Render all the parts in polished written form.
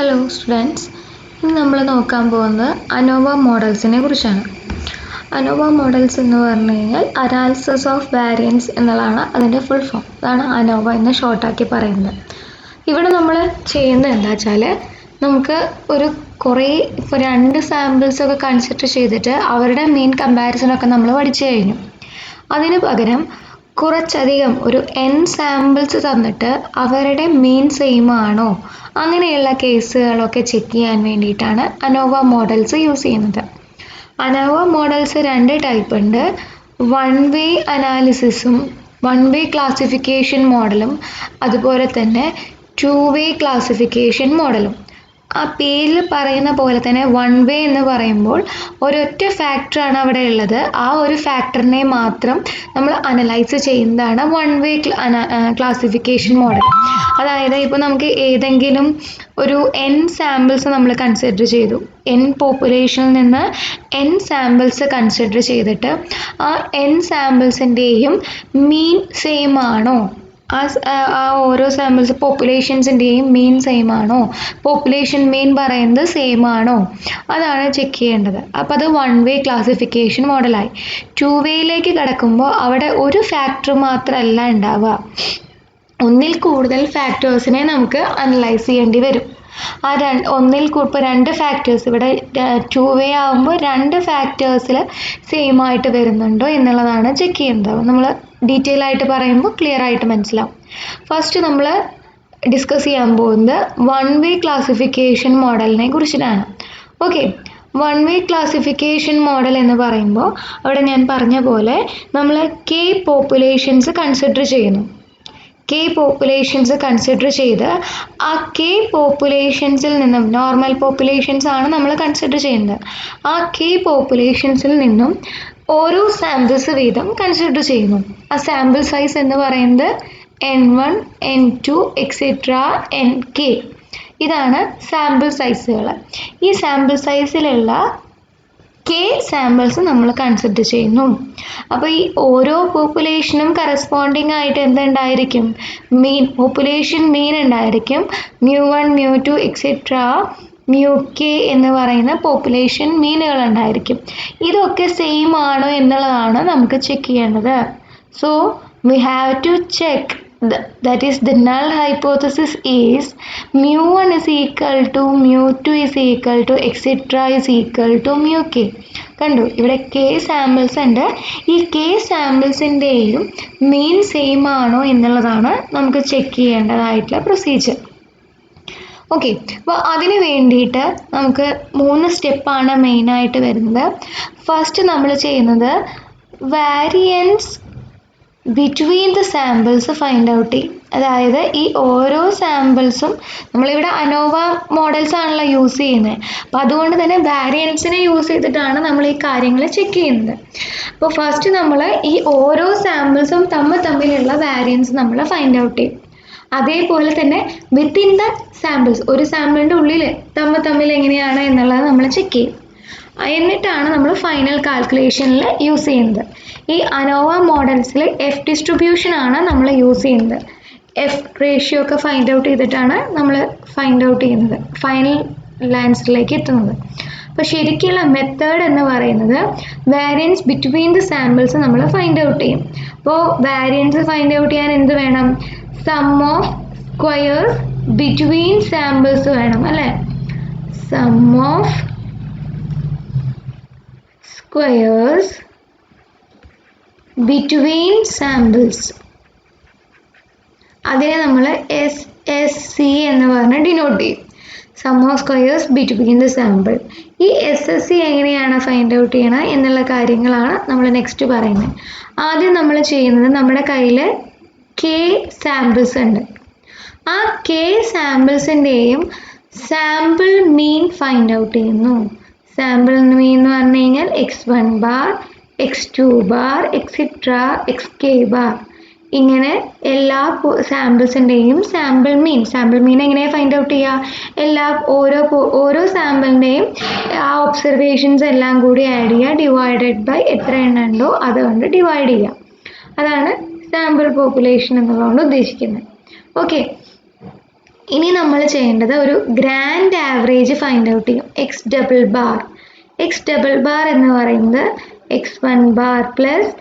Hello students, ഇന്ന് നമ്മൾ നോക്കാൻ പോകുന്നത് അനോവ മോഡൽസിനെ കുറിച്ചാണ്. അനോവ മോഡൽസ് എന്ന് പറഞ്ഞു കഴിഞ്ഞാൽ അനാലിസിസ് ഓഫ് വാരിയൻസ് എന്നുള്ളതാണ് അതിൻ്റെ ഫുൾ ഫോം. അതാണ് അനോവ എന്ന് ഷോർട്ടാക്കി പറയുന്നത്. ഇവിടെ നമ്മൾ ചെയ്യുന്നത് എന്താ വെച്ചാൽ നമുക്ക് ഇപ്പോൾ 2 സാമ്പിൾസൊക്കെ കൺസിഡർ ചെയ്തിട്ട് അവരുടെ മീൻ കമ്പാരിസണൊക്കെ നമ്മൾ പഠിച്ചു കഴിഞ്ഞു. അതിന് പകരം കുറച്ചധികം ഒരു n സാമ്പിൾസ് തന്നിട്ട് അവരുടെ മീൻ സെയിം ആണോ അങ്ങനെയുള്ള കേസുകളൊക്കെ ചെക്ക് ചെയ്യാൻ വേണ്ടിയിട്ടാണ് അനോവ മോഡൽസ് യൂസ് ചെയ്യുന്നത്. അനോവ മോഡൽസ് 2 ടൈപ്പ് ഉണ്ട്. വൺ വേ അനാലിസിസും വൺ വേ ക്ലാസിഫിക്കേഷൻ മോഡലും അതുപോലെ തന്നെ 2 വേ ക്ലാസിഫിക്കേഷൻ മോഡലും. ആ പേരിൽ പറയുന്ന പോലെ തന്നെ വൺ വേ എന്ന് പറയുമ്പോൾ ഒരൊറ്റ ഫാക്ടറാണ് അവിടെ ഉള്ളത്. ആ ഒരു ഫാക്ടറിനെ മാത്രം നമ്മൾ അനലൈസ് ചെയ്യുന്നതാണ് വൺ വേ ക്ലാസിഫിക്കേഷൻ മോഡൽ. അതായത് ഇപ്പോൾ നമുക്ക് ഏതെങ്കിലും ഒരു n സാമ്പിൾസ് നമ്മൾ കൺസിഡർ ചെയ്തു. n പോപ്പുലേഷനിൽ നിന്ന് n സാമ്പിൾസ് കൺസിഡർ ചെയ്തിട്ട് ആ n സാമ്പിൾസിൻ്റെയും മീൻ സെയിം ആണോ, ആ ഓരോ സാമ്പിൾസ് പോപ്പുലേഷൻസിൻ്റെയും മീൻ സെയിം ആണോ, പോപ്പുലേഷൻ മീൻ പറയുന്നത് സെയിം ആണോ, അതാണ് ചെക്ക് ചെയ്യേണ്ടത്. അപ്പോൾ അത് വൺ വേ ക്ലാസിഫിക്കേഷൻ മോഡലായി. 2 വേയിലേക്ക് കിടക്കുമ്പോൾ അവിടെ ഒരു ഫാക്ടർ മാത്രമല്ല ഉണ്ടാവുക, ഒന്നിൽ കൂടുതൽ ഫാക്ടേഴ്സിനെ നമുക്ക് അനലൈസ് ചെയ്യേണ്ടി വരും. ഇപ്പോൾ 2 ഫാക്ടേഴ്സ് ഇവിടെ 2 വേ ആകുമ്പോൾ 2 ഫാക്ടേഴ്സിൽ സെയിം ആയിട്ട് വരുന്നുണ്ടോ എന്നുള്ളതാണ് ചെക്ക് ചെയ്യുന്നത്. നമ്മൾ ഡീറ്റെയിൽ ആയിട്ട് പറയുമ്പോൾ ക്ലിയർ ആയിട്ട് മനസ്സിലാവും. ഫസ്റ്റ് നമ്മൾ ഡിസ്കസ് ചെയ്യാൻ പോകുന്നത് വൺ വേ ക്ലാസിഫിക്കേഷൻ മോഡലിനെ കുറിച്ചിട്ടാണ്. Okay, one way classification model എന്ന് പറയുമ്പോൾ അവിടെ ഞാൻ പറഞ്ഞ പോലെ നമ്മൾ k പോപ്പുലേഷൻസ് കൺസിഡർ ചെയ്യുന്നു. k പോപ്പുലേഷൻസ് കൺസിഡർ ചെയ്ത് ആ k പോപ്പുലേഷൻസിൽ നിന്നും നോർമൽ പോപ്പുലേഷൻസ് ആണ് നമ്മൾ കൺസിഡർ ചെയ്യുന്നത്. ആ k പോപ്പുലേഷൻസിൽ നിന്നും ഓരോ സാമ്പിൾസ് വീതം കൺസിഡർ ചെയ്യുന്നു. ആ സാമ്പിൾ സൈസ് എന്ന് പറയുന്നത് n1, n2 എക്സെട്ര nk. ഇതാണ് സാമ്പിൾ സൈസുകൾ. ഈ സാമ്പിൾ സൈസിലുള്ള k സാമ്പിൾസ് നമ്മൾ കൺസിഡർ ചെയ്യുന്നു. അപ്പോൾ ഈ ഓരോ പോപ്പുലേഷനും കറസ്പോണ്ടിങ് ആയിട്ട് എന്തുണ്ടായിരിക്കും, മീൻ, പോപ്പുലേഷൻ മീൻ ഉണ്ടായിരിക്കും. μ1, μ2 എക്സെട്ര μk എന്ന് പറയുന്ന പോപ്പുലേഷൻ മീനുകൾ ഉണ്ടായിരിക്കും. ഇതൊക്കെ സെയിം ആണോ എന്നുള്ളതാണ് നമുക്ക് ചെക്ക് ചെയ്യേണ്ടത്. So we have to check that is the null hypothesis is μ1 is equal to μ2 is equal to etc is equal to μk. കണ്ടു, ഇവിടെ k സാമ്പിൾസ് ഉണ്ട്. ഈ k സാമ്പിൾസിൻ്റെയും മീൻ സെയിം ആണോ എന്നുള്ളതാണ് നമുക്ക് ചെക്ക് ചെയ്യേണ്ടതായിട്ടുള്ള പ്രൊസീജിയർ. ഓക്കെ, അപ്പോൾ അതിന് വേണ്ടിയിട്ട് നമുക്ക് 3 സ്റ്റെപ്പാണ് മെയിനായിട്ട് വരുന്നത്. ഫസ്റ്റ് നമ്മൾ ചെയ്യുന്നത് variance between the samples find out ചെയ്യും. അതായത് ഈ ഓരോ സാമ്പിൾസും നമ്മളിവിടെ അനോവ മോഡൽസ് ആണല്ലോ യൂസ് ചെയ്യുന്നത്. അപ്പോൾ അതുകൊണ്ട് തന്നെ വാരിയൻസിനെ യൂസ് ചെയ്തിട്ടാണ് നമ്മൾ ഈ കാര്യങ്ങൾ ചെക്ക് ചെയ്യുന്നത്. അപ്പോൾ ഫസ്റ്റ് നമ്മൾ ഈ ഓരോ സാമ്പിൾസും തമ്മിലുള്ള വാരിയൻസ് നമ്മൾ ഫൈൻഡ് ഔട്ട് ചെയ്യും. അതേപോലെ തന്നെ വിത്തിൻ ദ സാമ്പിൾസ്, ഒരു സാമ്പിളിൻ്റെ ഉള്ളിൽ തമ്മിൽ എങ്ങനെയാണ് എന്നുള്ളത് നമ്മൾ ചെക്ക് ചെയ്യും. എന്നിട്ടാണ് നമ്മൾ ഫൈനൽ കാൽക്കുലേഷനിൽ യൂസ് ചെയ്യുന്നത്. ഈ അനോവ മോഡൽസിൽ എഫ് ഡിസ്ട്രിബ്യൂഷൻ ആണ് നമ്മൾ യൂസ് ചെയ്യുന്നത്. എഫ് റേഷ്യോ ഒക്കെ ഫൈൻഡ് ഔട്ട് ചെയ്തിട്ടാണ് നമ്മൾ ഫൈനൽ ആൻസറിലേക്ക് എത്തുന്നത്. അപ്പോൾ ശരിക്കുള്ള മെത്തേഡ് എന്ന് പറയുന്നത് വാരിയൻസ് ബിറ്റ്വീൻ ദ സാമ്പിൾസ് നമ്മൾ ഫൈൻഡ് ഔട്ട് ചെയ്യും. അപ്പോൾ വാരിയൻസ് ഫൈൻഡ് ഔട്ട് ചെയ്യാൻ എന്ത് വേണം, sum of squares between samples വേണം അല്ലേ. Sum of squares between samples, അതിനെ നമ്മൾ SSC എന്ന് പറഞ്ഞ് ഡിനോട്ട് ചെയ്യും. Sum of squares between the sample. ഈ SSC എങ്ങനെയാണ് ഫൈൻഡ് ഔട്ട് ചെയ്യണം എന്നുള്ള കാര്യങ്ങളാണ് നമ്മൾ നെക്സ്റ്റ് പറയുന്നത്. ആദ്യം നമ്മൾ ചെയ്യുന്നത്, നമ്മുടെ കയ്യിൽ k സാമ്പിൾസ് ഉണ്ട്. ആ k സാമ്പിൾസിൻ്റെയും സാമ്പിൾ മീൻ ഫൈൻഡ് ഔട്ട് ചെയ്യുന്നു. സാമ്പിൾ മീൻ എന്ന് പറഞ്ഞു കഴിഞ്ഞാൽ x1 bar, x2 bar et cetera xk bar. ഇങ്ങനെ എല്ലാ സാമ്പിൾസിൻ്റെയും സാമ്പിൾ മീൻ എങ്ങനെയാണ് ഫൈൻഡ് ഔട്ട് ചെയ്യുക, ഓരോ സാമ്പിളിൻ്റെയും ആ ഒബ്സർവേഷൻസ് എല്ലാം കൂടി ആഡ് ചെയ്യുക, ഡിവൈഡഡ് ബൈ എത്ര എണ്ണം ഉണ്ടോ അതുകൊണ്ട് ഡിവൈഡ് ചെയ്യുക. അതാണ് സാമ്പിൾ പോപ്പുലേഷൻ എന്നുള്ളതുകൊണ്ട് ഉദ്ദേശിക്കുന്നത്. ഓക്കെ, ഇനി നമ്മൾ ചെയ്യേണ്ടത് ഒരു ഗ്രാൻഡ് ആവറേജ് ഫൈൻഡ് ഔട്ട് ചെയ്യും. എക്സ് ഡബിൾ ബാർ എന്ന് പറയുന്നത് x1 bar plus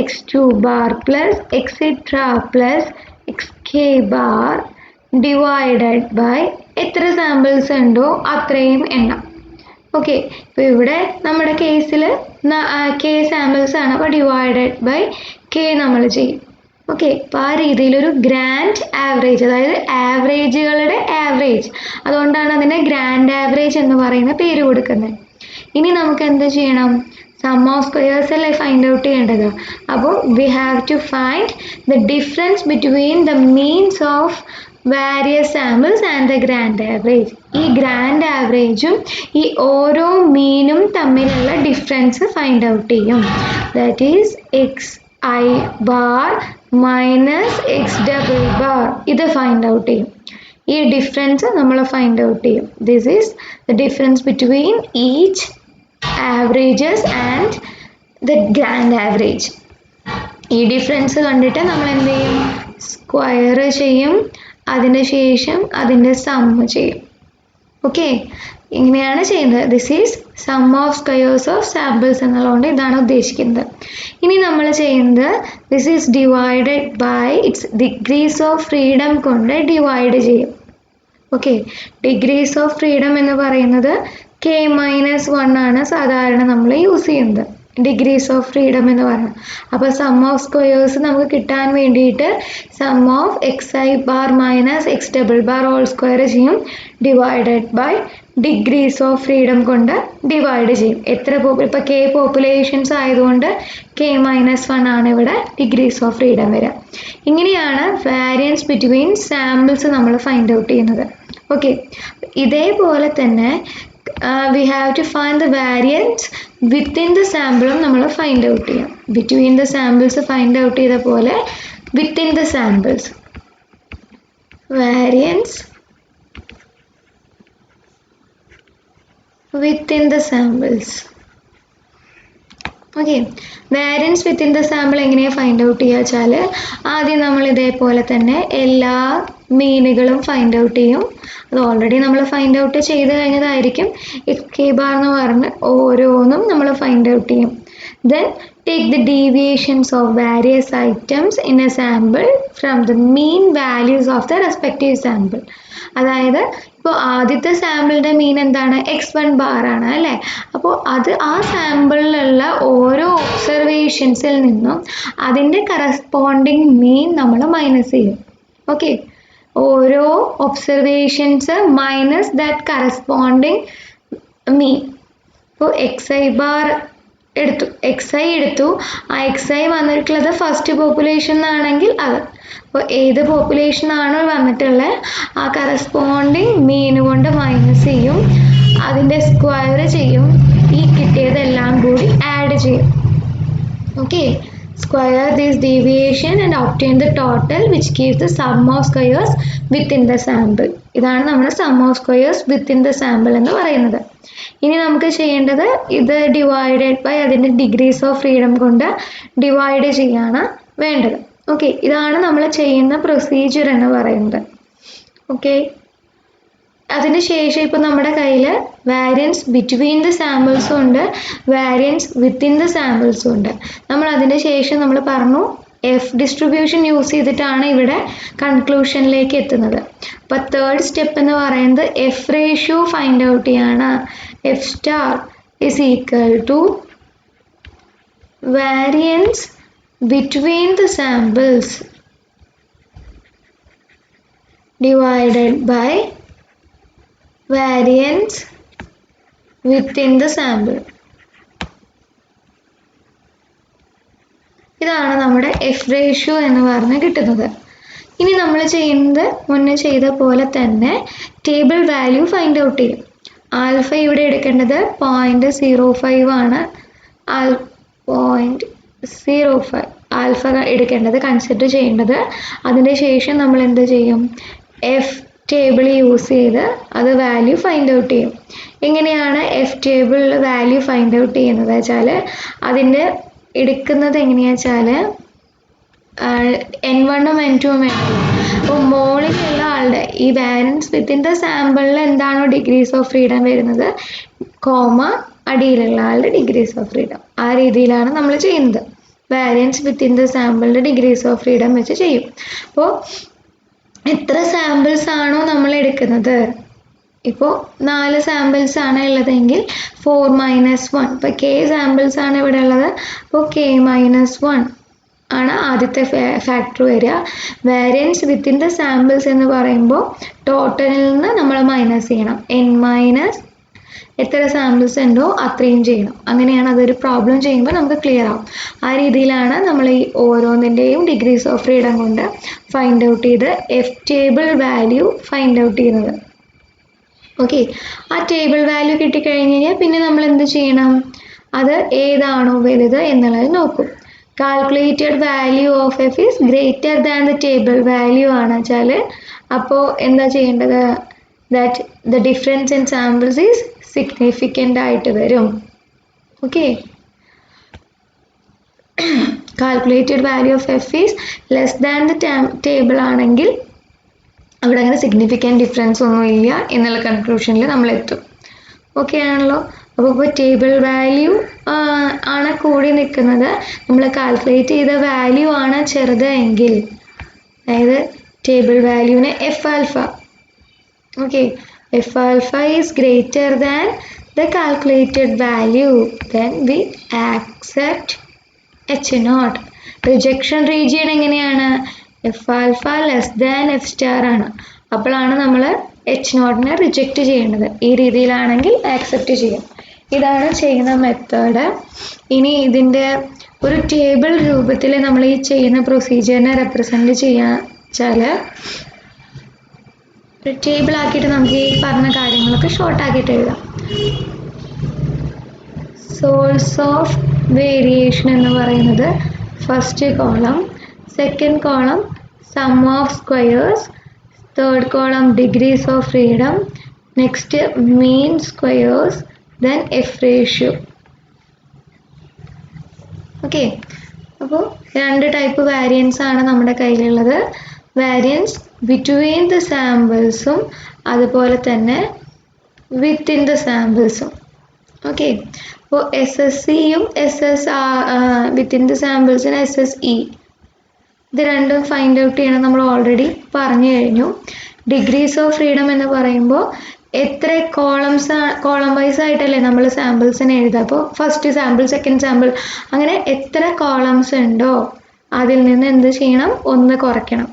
x2 bar plus etcetera plus xk bar divided by എത്ര സാമ്പിൾസ് ഉണ്ടോ അത്രയും എണ്ണം. ഓക്കെ, ഇപ്പോൾ ഇവിടെ നമ്മുടെ കേസിൽ k സാമ്പിൾസ് ആണ്, അപ്പോൾ ഡിവൈഡഡ് ബൈ k നമ്മൾ ചെയ്യും. ഓക്കെ, അപ്പോൾ ആ രീതിയിലൊരു ഗ്രാൻഡ് ആവറേജ്, അതായത് ആവറേജുകളുടെ ആവറേജ്, അതുകൊണ്ടാണ് അതിനെ ഗ്രാൻഡ് ആവറേജ് എന്ന് പറയുന്ന പേര് കൊടുക്കുന്നത്. ഇനി നമുക്ക് എന്ത് ചെയ്യണം? സം ഓഫ് സ്ക്വയേഴ്സ് അല്ലേ ഫൈൻഡ് ഔട്ട് ചെയ്യേണ്ടത്. അപ്പോൾ we have to find the difference between the means of various samples and the grand average. ഈ ഗ്രാൻഡ് ആവറേജും ഈ ഓരോ മീനും തമ്മിലുള്ള ഡിഫറൻസ് ഫൈൻഡ് ഔട്ട് ചെയ്യും. That is xi bar minus X double bar, ഇത് ഫൈൻഡ് ഔട്ട് ചെയ്യും. ഈ ഡിഫറൻസ് നമ്മൾ ഫൈൻഡ് ഔട്ട് ചെയ്യും. This is the difference between each averages and the grand average. ഈ ഡിഫറൻസ് കണ്ടിട്ട് നമ്മൾ എന്ത് ചെയ്യും? സ്ക്വയർ ചെയ്യും, അതിന് ശേഷം അതിൻ്റെ സമ്മ് ചെയ്യും. ഓക്കെ, ഇങ്ങനെയാണ് ചെയ്യുന്നത്. This is sum of squares of samples എന്നുള്ളതുകൊണ്ട് ഇതാണ് ഉദ്ദേശിക്കുന്നത്. ഇനി നമ്മൾ ചെയ്യുന്നത് this is divided by its degrees of freedom കൊണ്ട് ഡിവൈഡ് ചെയ്യും. ഓക്കെ, ഡിഗ്രീസ് ഓഫ് ഫ്രീഡം എന്ന് പറയുന്നത് k-1 ആണ് സാധാരണ നമ്മൾ യൂസ് ചെയ്യുന്നത്, ഡിഗ്രീസ് ഓഫ് ഫ്രീഡം എന്ന് പറയുന്നത്. അപ്പോൾ സം ഓഫ് സ്ക്വയേഴ്സ് നമുക്ക് കിട്ടാൻ വേണ്ടിയിട്ട് sum of xi bar minus X double bar whole square ചെയ്യും, divided by degrees of freedom കൊണ്ട് ഡിവൈഡ് ചെയ്യും. എത്ര ഇപ്പോൾ k പോപ്പുലേഷൻസ് ആയതുകൊണ്ട് k-1 ആണ് ഇവിടെ ഡിഗ്രീസ് ഓഫ് ഫ്രീഡം വരിക. ഇങ്ങനെയാണ് വാരിയൻസ് ബിറ്റ്വീൻ സാമ്പിൾസ് നമ്മൾ ഫൈൻഡ് ഔട്ട് ചെയ്യുന്നത്. ഓക്കെ, ഇതേപോലെ തന്നെ we have to find the variance within the sample നമ്മൾ ഫൈൻഡ് ഔട്ട് ചെയ്യാം. Between the samples find out ചെയ്ത പോലെ within the samples variance within the samples. Okay, variance within the sample എങ്ങനെയാണ് find out ചെയ്യുക വെച്ചാൽ ആദ്യം നമ്മൾ ഇതേപോലെ തന്നെ എല്ലാ മീനുകളും ഫൈൻഡ് ഔട്ട് ചെയ്യും. അത് ഓൾറെഡി നമ്മൾ ഫൈൻഡ് ഔട്ട് ചെയ്ത് കഴിഞ്ഞതായിരിക്കും. xk bar എന്ന് പറഞ്ഞ് ഓരോന്നും നമ്മൾ ഫൈൻഡ് ഔട്ട് ചെയ്യും. Then take the deviations of various items in A sample from the mean values of the respective sample. അതായത് ഇപ്പോൾ ആദ്യത്തെ സാമ്പിളിൻ്റെ മീൻ എന്താണ്? x1 bar ആണ് അല്ലേ. അപ്പോൾ അത് ആ സാമ്പിളിലുള്ള ഓരോ ഒബ്സർവേഷൻസിൽ നിന്നും അതിൻ്റെ കറസ്പോണ്ടിങ് മീൻ നമ്മൾ മൈനസ് ചെയ്യും. ഓക്കെ, ഓരോ ഒബ്സർവേഷൻസ് മൈനസ് ദാറ്റ് കറസ്പോണ്ടിങ് മീൻ. ഇപ്പോൾ xi bar എടുത്തു, ആ xi വന്നിട്ടുള്ളത് ഫസ്റ്റ് പോപ്പുലേഷൻ ആണെങ്കിൽ അത്, അപ്പോൾ ഏത് പോപ്പുലേഷൻ ആണോ വന്നിട്ടുള്ളത് ആ കറസ്പോണ്ടിങ് മീൻ കൊണ്ട് മൈനസ് ചെയ്യും, അതിൻ്റെ സ്ക്വയർ ചെയ്യും, ഈ കിട്ടിയതെല്ലാം കൂടി ആഡ് ചെയ്യും. Okay, square this deviation and obtain the total which gives the sum of squares within the sample. ഇതാണ് നമ്മുടെ sum of squares within the sample എന്ന് പറയുന്നത്. ഇനി നമുക്ക് ചെയ്യേണ്ടത് ഇത് ഡിവൈഡഡ് ബൈ അതിൻ്റെ ഡിഗ്രീസ് ഓഫ് ഫ്രീഡം കൊണ്ട് ഡിവൈഡ് ചെയ്യാണ് വേണ്ടത്. ഓക്കെ, ഇതാണ് നമ്മൾ ചെയ്യുന്ന പ്രൊസീജിയർ എന്ന് പറയുന്നത്. ഓക്കെ, അതിനുശേഷം ഇപ്പോൾ നമ്മുടെ കയ്യിൽ വാരിയൻസ് ബിറ്റ്വീൻ ദ സാമ്പിൾസും ഉണ്ട്, വാരിയൻസ് വിത്തിൻ ദ സാമ്പിൾസും ഉണ്ട്. നമ്മൾ അതിന് ശേഷം നമ്മൾ പറഞ്ഞു എഫ് ഡിസ്ട്രിബ്യൂഷൻ യൂസ് ചെയ്തിട്ടാണ് ഇവിടെ കൺക്ലൂഷനിലേക്ക് എത്തുന്നത്. അപ്പോൾ തേർഡ് സ്റ്റെപ്പ് എന്ന് പറയുന്നത് എഫ് റേഷ്യോ ഫൈൻഡ് ഔട്ട് ചെയ്യാണ്. F star is equal to variance between the samples divided by variance within the sample. ഇതാണ് നമ്മുടെ എഫ് റേഷ്യോ എന്ന് പറഞ്ഞ് കിട്ടുന്നത്. ഇനി നമ്മൾ ചെയ്യുന്നത് മുന്നേ ചെയ്ത പോലെ തന്നെ ടേബിൾ വാല്യൂ ഫൈൻഡ് ഔട്ട് ചെയ്യും. ആൽഫ ഇവിടെ എടുക്കേണ്ടത് 0.05 ആണ്. 0.05 ആൽഫ എടുക്കേണ്ടത്, കൺസിഡർ ചെയ്യേണ്ടത്. അതിന് ശേഷം നമ്മൾ എന്ത് ചെയ്യും? എഫ് ടേബിൾ യൂസ് ചെയ്ത് അത് വാല്യൂ ഫൈൻഡ് ഔട്ട് ചെയ്യും. എങ്ങനെയാണ് എഫ് ടേബിളിൽ വാല്യൂ ഫൈൻഡ് ഔട്ട് ചെയ്യുന്നത് വെച്ചാൽ അതിൻ്റെ എടുക്കുന്നത് എങ്ങനെയാണെന്ന് വെച്ചാൽ N1ഉം N2ഉം വേണമല്ലോ. അപ്പോൾ മോളിലുള്ള ആളുടെ ഈ വാരിയൻസ് വിത്തിൻ ദ സാമ്പിളിൽ എന്താണോ ഡിഗ്രീസ് ഓഫ് ഫ്രീഡം വരുന്നത്, കോമ അടിയിലുള്ള ആളുടെ ഡിഗ്രീസ് ഓഫ് ഫ്രീഡം, ആ രീതിയിലാണ് നമ്മൾ ചെയ്യുന്നത്. വാരിയൻസ് വിത്തിൻ ദ സാമ്പിളിൻ്റെ ഡിഗ്രീസ് ഓഫ് ഫ്രീഡം വെച്ച് ചെയ്യും. അപ്പോൾ എത്ര സാമ്പിൾസ് ആണോ നമ്മൾ എടുക്കുന്നത്, ഇപ്പോൾ 4 സാമ്പിൾസ് ആണ് ഉള്ളതെങ്കിൽ 4 - 1. ഇപ്പോൾ K സാമ്പിൾസ് ആണ് ഇവിടെ ഉള്ളത്, അപ്പോൾ K - 1 ആണ് ആദ്യത്തെ ഫാക്ടർ വരിക. വാരിയൻസ് വിത്തിൻ ദ സാമ്പിൾസ് എന്ന് പറയുമ്പോൾ ടോട്ടലിൽ നിന്ന് നമ്മൾ മൈനസ് ചെയ്യണം. N- എത്ര സാമ്പിൾസ് ഉണ്ടോ അത്രയും ചെയ്യണം. അങ്ങനെയാണ് അതൊരു പ്രോബ്ലം ചെയ്യുമ്പോൾ നമുക്ക് ക്ലിയർ ആവും. ആ രീതിയിലാണ് നമ്മൾ ഈ ഓരോന്നിൻ്റെയും ഡിഗ്രീസ് ഓഫ് ഫ്രീഡം കൊണ്ട് ഫൈൻഡ് ഔട്ട് ചെയ്ത് F table value find out ചെയ്യുന്നത്. ഓക്കെ, ആ ടേബിൾ വാല്യൂ കിട്ടിക്കഴിഞ്ഞ് കഴിഞ്ഞാൽ പിന്നെ നമ്മൾ എന്ത് ചെയ്യണം, അത് ഏതാണോ വലുത് എന്നുള്ളത് നോക്കും. Calculated value of F is greater than the table value ആണ് വെച്ചാൽ അപ്പോൾ എന്താ ചെയ്യേണ്ടത്, that the difference in samples is significant ആയിട്ട് വരും. Okay, calculated value of F is less than the table ആണെങ്കിൽ അവിടെ അങ്ങനെ സിഗ്നിഫിക്കൻറ്റ് ഡിഫറൻസ് ഒന്നും ഇല്ല എന്നുള്ള കൺക്ലൂഷനിൽ നമ്മൾ എത്തും. ഓക്കെ ആണല്ലോ. അപ്പോൾ ടേബിൾ വാല്യൂ ആണ് കൂടി നിൽക്കുന്നത്, നമ്മൾ കാൽക്കുലേറ്റ് ചെയ്ത വാല്യൂ ആണ് ചെറുത് എങ്കിൽ, അതായത് ടേബിൾ വാല്യൂവിന് F alpha, okay, F alpha is greater than the calculated value, then we accept H0. Rejection region എങ്ങനെയാണ്, F alpha less than F star ആണ്, അപ്പോഴാണ് നമ്മൾ H0നെ റിജക്റ്റ് ചെയ്യേണ്ടത്. ഈ രീതിയിലാണെങ്കിൽ ആക്സെപ്റ്റ് ചെയ്യും. ഇതാണ് ചെയ്യുന്ന മെത്തേഡ്. ഇനി ഇതിൻ്റെ ഒരു ടേബിൾ രൂപത്തിൽ നമ്മൾ ഈ ചെയ്യുന്ന പ്രൊസീജിയറിനെ റെപ്രസെൻറ്റ് ചെയ്യാൻ വെച്ചാൽ ഒരു ടേബിൾ ആക്കിയിട്ട് നമുക്ക് ഈ പറഞ്ഞ കാര്യങ്ങളൊക്കെ ഷോർട്ടാക്കിയിട്ട് എഴുതാം. സോഴ്സ് ഓഫ് വേരിയേഷൻ എന്ന് പറയുന്നത് first column, second column sum of squares, third column degrees of freedom, next mean squares, then F ratio. Okay, അപ്പോൾ 2 ടൈപ്പ് വാരിയൻസ് ആണ് നമ്മുടെ കയ്യിലുള്ളത്. വാരിയൻസ് ബിറ്റ്വീൻ ദ സാമ്പിൾസും അതുപോലെ തന്നെ വിത്തിൻ ദ സാമ്പിൾസും. ഓക്കെ, അപ്പോൾ SSCയും വിത്തിൻ ദ സാമ്പിൾസിന് SSE, ഇത് രണ്ടും ഫൈൻഡ് ഔട്ട് ചെയ്യണം. നമ്മൾ ഓൾറെഡി പറഞ്ഞു കഴിഞ്ഞു. ഡിഗ്രീസ് ഓഫ് ഫ്രീഡം എന്ന് പറയുമ്പോൾ എത്ര കോളം വൈസ് ആയിട്ടല്ലേ നമ്മൾ സാമ്പിൾസിനെ എഴുതുക. അപ്പോൾ ഫസ്റ്റ് സാമ്പിൾ, സെക്കൻഡ് സാമ്പിൾ, അങ്ങനെ എത്ര കോളംസ് ഉണ്ടോ അതിൽ നിന്ന് എന്ത് ചെയ്യണം, 1 കുറയ്ക്കണം.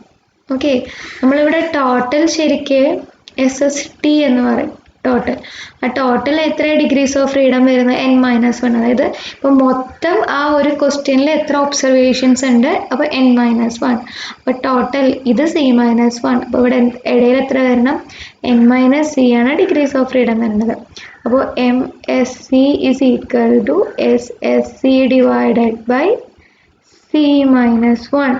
ഓക്കെ, നമ്മളിവിടെ ടോട്ടൽ ശരിക്ക് SST എന്ന് പറയും. ടോട്ടൽ, ആ ടോട്ടൽ എത്ര ഡിഗ്രീസ് ഓഫ് ഫ്രീഡം വരുന്നത്, N-1. അതായത് ഇപ്പോൾ മൊത്തം ആ ഒരു ക്വസ്റ്റ്യനിൽ എത്ര ഒബ്സർവേഷൻസ് ഉണ്ട്, അപ്പോൾ N-1. അപ്പോൾ ടോട്ടൽ ഇത് C-1. അപ്പോൾ ഇവിടെ ഇടയിൽ എത്ര വരണം, N-C ആണ് ഡിഗ്രീസ് ഓഫ് ഫ്രീഡം വരുന്നത്. അപ്പോൾ MSC is equal to SSC divided by C-1.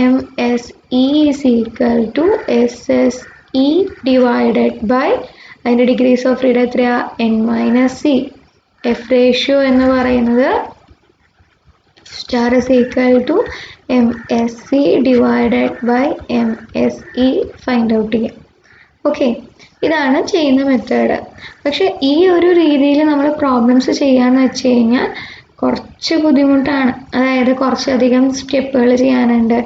MSE is equal to SSE divided by അതിൻ്റെ ഡിഗ്രീസ് ഓഫ് ഫ്രീഡം എത്രയാ, N-C. F റേഷ്യോ എന്ന് പറയുന്നത് star is equal to MSC divided by MSE find out ചെയ്യാം. Okay, ഇതാണ് ചെയ്യുന്ന method. പക്ഷെ ഈ ഒരു രീതിയിൽ നമ്മൾ പ്രോബ്ലംസ് ചെയ്യാന്ന് വെച്ച് കഴിഞ്ഞാൽ കുറച്ച് ബുദ്ധിമുട്ടാണ്. അതായത് കുറച്ചധികം സ്റ്റെപ്പുകൾ ചെയ്യാനുണ്ട്.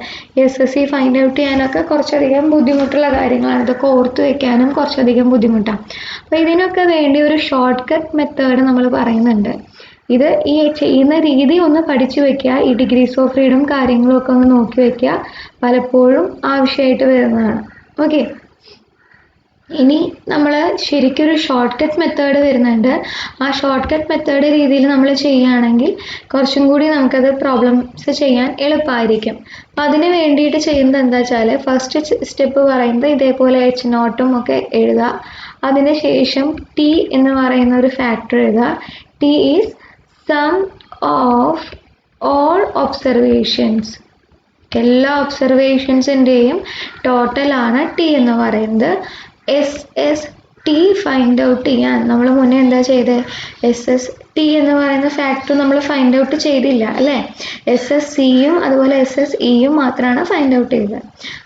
SSC ഫൈൻഡ് ഔട്ട് ചെയ്യാനൊക്കെ കുറച്ചധികം ബുദ്ധിമുട്ടുള്ള കാര്യങ്ങളാണ്. ഇതൊക്കെ ഓർത്ത് വെക്കാനും കുറച്ചധികം ബുദ്ധിമുട്ടാണ്. അപ്പോൾ ഇതിനൊക്കെ വേണ്ടി ഒരു ഷോർട്ട് കട്ട് മെത്തേഡ് നമ്മൾ പറയുന്നുണ്ട്. ഇത് ഈ ചെയ്യുന്ന രീതി ഒന്ന് പഠിച്ചു വെക്കുക, ഈ ഡിഗ്രീസ് ഓഫ് ഫ്രീഡം കാര്യങ്ങളും ഒക്കെ ഒന്ന് നോക്കി വെക്കുക, പലപ്പോഴും ആവശ്യമായിട്ട് വരുന്നതാണ്. ഓക്കെ, ഇനി നമ്മൾ ശരിക്കൊരു ഷോർട്ട് കട്ട് മെത്തേഡ് വരുന്നുണ്ട്. ആ ഷോർട്ട് കട്ട് മെത്തേഡ് രീതിയിൽ നമ്മൾ ചെയ്യുകയാണെങ്കിൽ കുറച്ചും കൂടി നമുക്കത് പ്രോബ്ലംസ് ചെയ്യാൻ എളുപ്പമായിരിക്കും. അപ്പം അതിന് വേണ്ടിയിട്ട് ചെയ്യുന്നത് എന്താ വെച്ചാൽ, ഫസ്റ്റ് സ്റ്റെപ്പ് പറയുന്നത് ഇതേപോലെ H0 ഒക്കെ എഴുതുക. അതിന് ശേഷം T എന്ന് പറയുന്ന ഒരു ഫാക്ടർ എഴുതുക. T is sum of all observations. എല്ലാ ഒബ്സർവേഷൻസിൻ്റെയും ടോട്ടലാണ് T എന്ന് പറയുന്നത്. SS ടി ഫൈൻഡ് ഔട്ട് ചെയ്യാൻ നമ്മൾ മുന്നേ എന്താ ചെയ്തത്? SST എന്ന് പറയുന്ന ഫാക്ടർ നമ്മൾ ഫൈൻഡ് ഔട്ട് ചെയ്തില്ല അല്ലേ? SSCയും അതുപോലെ SSEയും മാത്രമാണ് ഫൈൻഡ് ഔട്ട് ചെയ്തത്.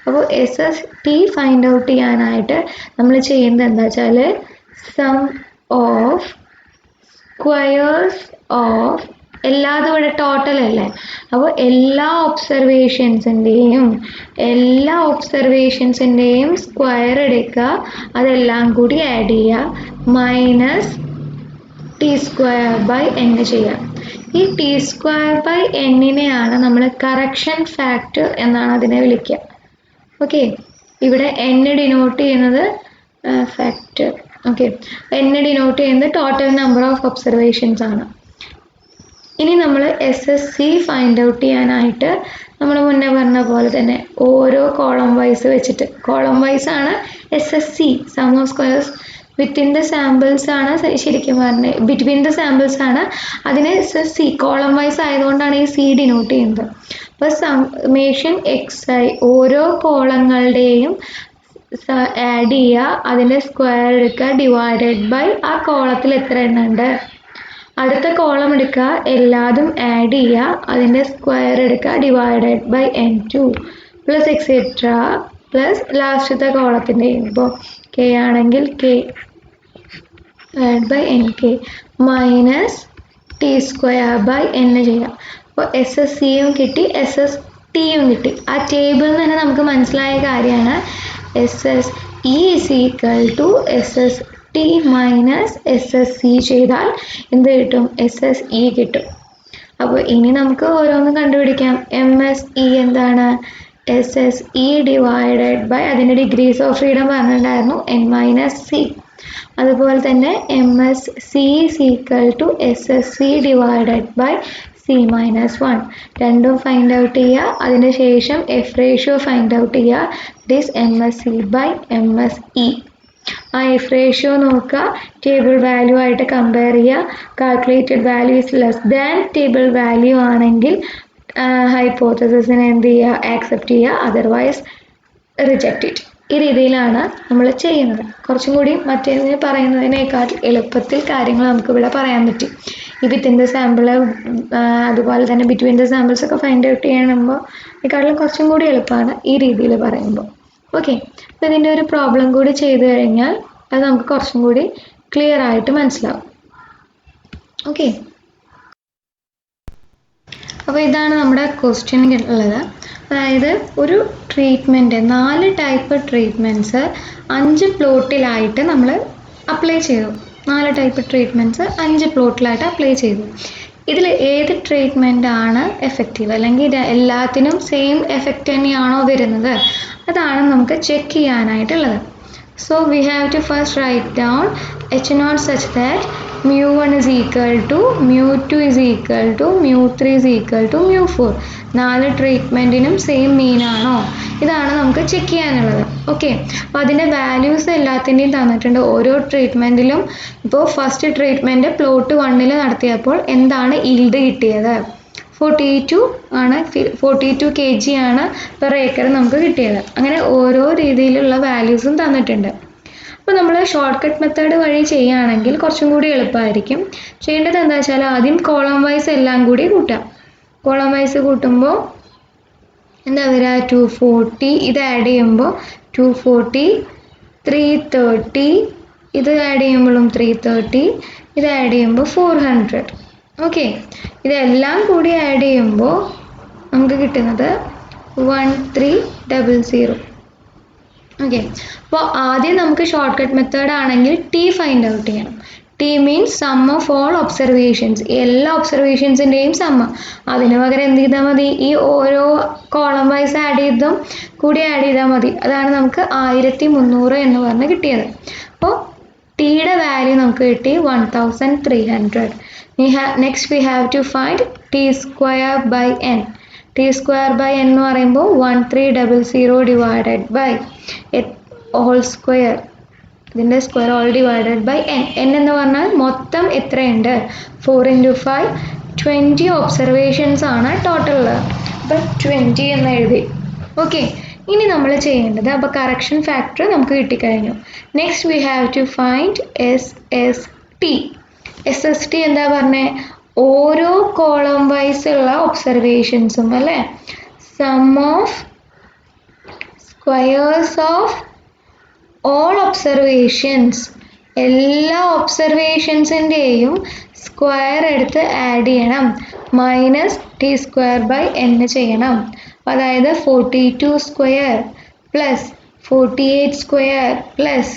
അപ്പോൾ SST ഫൈൻഡ് ഔട്ട് ചെയ്യാനായിട്ട് നമ്മൾ ചെയ്യുന്നത് എന്താ വെച്ചാൽ സം ഓഫ് സ്ക്വയേഴ്സ് ഓഫ് എല്ലാതും ഇവിടെ ടോട്ടൽ അല്ലേ, അപ്പോൾ എല്ലാ ഒബ്സർവേഷൻസിൻ്റെയും സ്ക്വയർ എടുക്കുക, അതെല്ലാം കൂടി ആഡ് ചെയ്യുക, മൈനസ് T²/n ചെയ്യുക. ഈ T²/nനെയാണ് നമ്മൾ കറക്ഷൻ ഫാക്ടർ എന്നാണ് അതിനെ വിളിക്കുക. ഓക്കെ, ഇവിടെ n ഡിനോട്ട് ചെയ്യുന്നത് ഫാക്ടർ. ഓക്കെ, n ഡിനോട്ട് ചെയ്യുന്നത് ടോട്ടൽ നമ്പർ ഓഫ് ഒബ്സർവേഷൻസ് ആണ്. ഇനി നമ്മൾ SSC ഫൈൻഡ് ഔട്ട് ചെയ്യാനായിട്ട് നമ്മൾ മുന്നേ പറഞ്ഞ പോലെ തന്നെ ഓരോ കോളം വൈസ് വെച്ചിട്ട്, കോളം വൈസ് ആണ് SSC sum of squares within the samples ആണ് ശരിക്കും പറഞ്ഞത്, ബിറ്റ്വീൻ ദ സാമ്പിൾസ് ആണ്. അതിന് SSC കോളം വൈസ് ആയതുകൊണ്ടാണ് ഈ C ഡിനോട്ട് ചെയ്യുന്നത്. അപ്പോൾ സമ്മേഷൻ xi ഓരോ കോളങ്ങളുടെയും ആഡ് ചെയ്യുക, അതിൻ്റെ സ്ക്വയർ എടുക്കുക, ഡിവൈഡഡ് ബൈ ആ കോളത്തിൽ എത്ര എണ്ണം ഉണ്ട്, അടുത്ത കോളം എടുക്കുക, എല്ലാതും ആഡ് ചെയ്യുക, അതിൻ്റെ സ്ക്വയർ എടുക്കുക, divided by n2 plus etcetera plus ലാസ്റ്റത്തെ കോളത്തിൻ്റെയും, ഇപ്പോൾ k ആണെങ്കിൽ k by nk minus T²/n ചെയ്യുക. അപ്പോൾ SSCയും കിട്ടി, SSTയും കിട്ടി. ആ ടേബിളിൽ തന്നെ നമുക്ക് മനസ്സിലായ കാര്യമാണ് SSE SST മൈനസ് SSC ചെയ്താൽ എന്ത് കിട്ടും? SSE കിട്ടും. അപ്പോൾ ഇനി നമുക്ക് ഓരോന്ന് കണ്ടുപിടിക്കാം. MSE എന്താണ്? SSE ഡിവൈഡഡ് ബൈ അതിൻ്റെ ഡിഗ്രീസ് ഓഫ് ഫ്രീഡം പറഞ്ഞിട്ടുണ്ടായിരുന്നു n-c. അതുപോലെ തന്നെ MSC SSC divided by C-1. രണ്ടും ഫൈൻഡ് ഔട്ട് ചെയ്യുക, അതിന് ശേഷം F റേഷ്യോ ഫൈൻഡ് ഔട്ട് ചെയ്യുക, ദിസ് MSC/MSE. ആ F റേഷ്യോ നോക്കുക, ടേബിൾ വാല്യൂ ആയിട്ട് കമ്പയർ ചെയ്യുക, calculated value is less than table value ആണെങ്കിൽ ഹൈപ്പോത്തസിസിനെ എന്ത് ചെയ്യുക? ആക്സെപ്റ്റ് ചെയ്യുക, അതർവൈസ് റിജക്റ്റ് ഇറ്റ്. ഈ രീതിയിലാണ് നമ്മൾ ചെയ്യുന്നത്. കുറച്ചും കൂടി മറ്റേതിന് പറയുന്നതിനേക്കാൾ എളുപ്പത്തിൽ കാര്യങ്ങൾ നമുക്കിവിടെ പറയാൻ പറ്റും. ഈ വിത്തിൻ ദ സാമ്പിൾ അതുപോലെ തന്നെ ബിറ്റ്വീൻ ദ സാമ്പിൾസ് ഒക്കെ ഫൈൻഡ് ഔട്ട് ചെയ്യുമ്പോൾ ഇതിനെക്കാളും കുറച്ചും കൂടി എളുപ്പമാണ് ഈ രീതിയിൽ പറയുമ്പോൾ. ഓക്കെ, അപ്പോൾ ഇതിൻ്റെ ഒരു പ്രോബ്ലം കൂടി ചെയ്തു കഴിഞ്ഞാൽ അത് നമുക്ക് കുറച്ചും കൂടി ക്ലിയർ ആയിട്ട് മനസ്സിലാവും. ഓക്കെ, അപ്പോൾ ഇതാണ് നമ്മുടെ ക്വസ്റ്റ്യൻ ഉള്ളത്. അതായത് ഒരു ട്രീറ്റ്മെൻറ്റ് 4 ടൈപ്പ് ട്രീറ്റ്മെൻറ്റ്സ് 5 പ്ലോട്ടിലായിട്ട് നമ്മൾ അപ്ലൈ ചെയ്തു. 4 ടൈപ്പ് ട്രീറ്റ്മെൻറ്റ്സ് 5 പ്ലോട്ടിലായിട്ട് അപ്ലൈ ചെയ്തു. ഇതിൽ ഏത് ട്രീറ്റ്മെൻ്റ് ആണ് എഫക്റ്റീവ്, അല്ലെങ്കിൽ എല്ലാത്തിനും സെയിം എഫക്റ്റ് തന്നെയാണോ വരുന്നത്, അതാണ് നമുക്ക് ചെക്ക് ചെയ്യാനായിട്ടുള്ളത്. So we have to first write down H0 such that mu1 is equal to mu2 is equal to mu3 is equal to mu4. 4 ട്രീറ്റ്മെൻറ്റിനും same മീൻ ആണോ, ഇതാണ് നമുക്ക് ചെക്ക് ചെയ്യാനുള്ളത്. ഓക്കെ, അപ്പോൾ അതിൻ്റെ വാല്യൂസ് എല്ലാത്തിൻ്റെയും തന്നിട്ടുണ്ട്. ഓരോ ട്രീറ്റ്മെൻറ്റിലും ഇപ്പോൾ ഫസ്റ്റ് ട്രീറ്റ്മെൻറ്റ് പ്ലോട്ട് 1 നടത്തിയപ്പോൾ എന്താണ് ഈൽഡ് കിട്ടിയത്? 42 kg ആണ് പെർ ഏക്കർ നമുക്ക് കിട്ടിയത്. അങ്ങനെ ഓരോ രീതിയിലുള്ള വാല്യൂസും തന്നിട്ടുണ്ട്. അപ്പോൾ നമ്മൾ ഷോർട്ട് കട്ട് മെത്തേഡ് വഴി ചെയ്യുകയാണെങ്കിൽ കുറച്ചും കൂടി എളുപ്പമായിരിക്കും. ചെയ്യേണ്ടത് എന്താ വെച്ചാൽ ആദ്യം കോളം വൈസ് എല്ലാം കൂടി കൂട്ടാം. കോളം വൈസ് കൂട്ടുമ്പോൾ എന്താ വരിക? 240, ഇത് ആഡ് ചെയ്യുമ്പോൾ 240, 330, ഇത് ആഡ് ചെയ്യുമ്പോഴും 330, ഇത് ആഡ് ചെയ്യുമ്പോൾ 400. ഓക്കെ, ഇതെല്ലാം കൂടി ആഡ് ചെയ്യുമ്പോൾ നമുക്ക് കിട്ടുന്നത് 1300. ഓക്കെ, അപ്പോൾ ആദ്യം നമുക്ക് ഷോർട്ട് കട്ട് മെത്തേഡ് ആണെങ്കിൽ T ഫൈൻഡ് ഔട്ട് ചെയ്യണം. T means sum of all observations, എല്ലാ ഒബ്സർവേഷൻസിൻ്റെയും സമ്മ. അതിന് പകരം എന്ത് ചെയ്താൽ മതി? ഈ ഓരോ കോളം വൈസ് ആഡ് ചെയ്തും കൂടി ആഡ് ചെയ്താൽ മതി. അതാണ് നമുക്ക് 1300 എന്ന് പറഞ്ഞ് കിട്ടിയത്. അപ്പോൾ ടിയുടെ വാല്യൂ നമുക്ക് കിട്ടി 1300. Next we have to find T²/n. T²/n എന്ന് പറയുമ്പോൾ 1300 ഡിവൈഡഡ് ബൈ ഹോൾ സ്ക്വയർ, ഇതിൻ്റെ square all divided by n. n എന്ന് പറഞ്ഞാൽ മൊത്തം എത്രയുണ്ട്? 4 × 5 20 ഒബ്സർവേഷൻസ് ആണ് ടോട്ടൽ. അപ്പം 20 എന്ന് എഴുതി. ഓക്കെ, ഇനി നമ്മൾ ചെയ്യേണ്ടത് അപ്പോൾ കറക്ഷൻ ഫാക്ടർ നമുക്ക് കിട്ടിക്കഴിഞ്ഞു. Next we have to find SST. SST എന്താ പറഞ്ഞേ? ഓരോ കോളം വൈസ് ഉള്ള ഒബ്സർവേഷൻസും അല്ലേ, sum of squares of all observations, എല്ലാ ഒബ്സർവേഷൻസിൻ്റെയും സ്ക്വയർ എടുത്ത് ആഡ് ചെയ്യണം, -t²/n ചെയ്യണം. അതായത് 42 square plus 48 square plus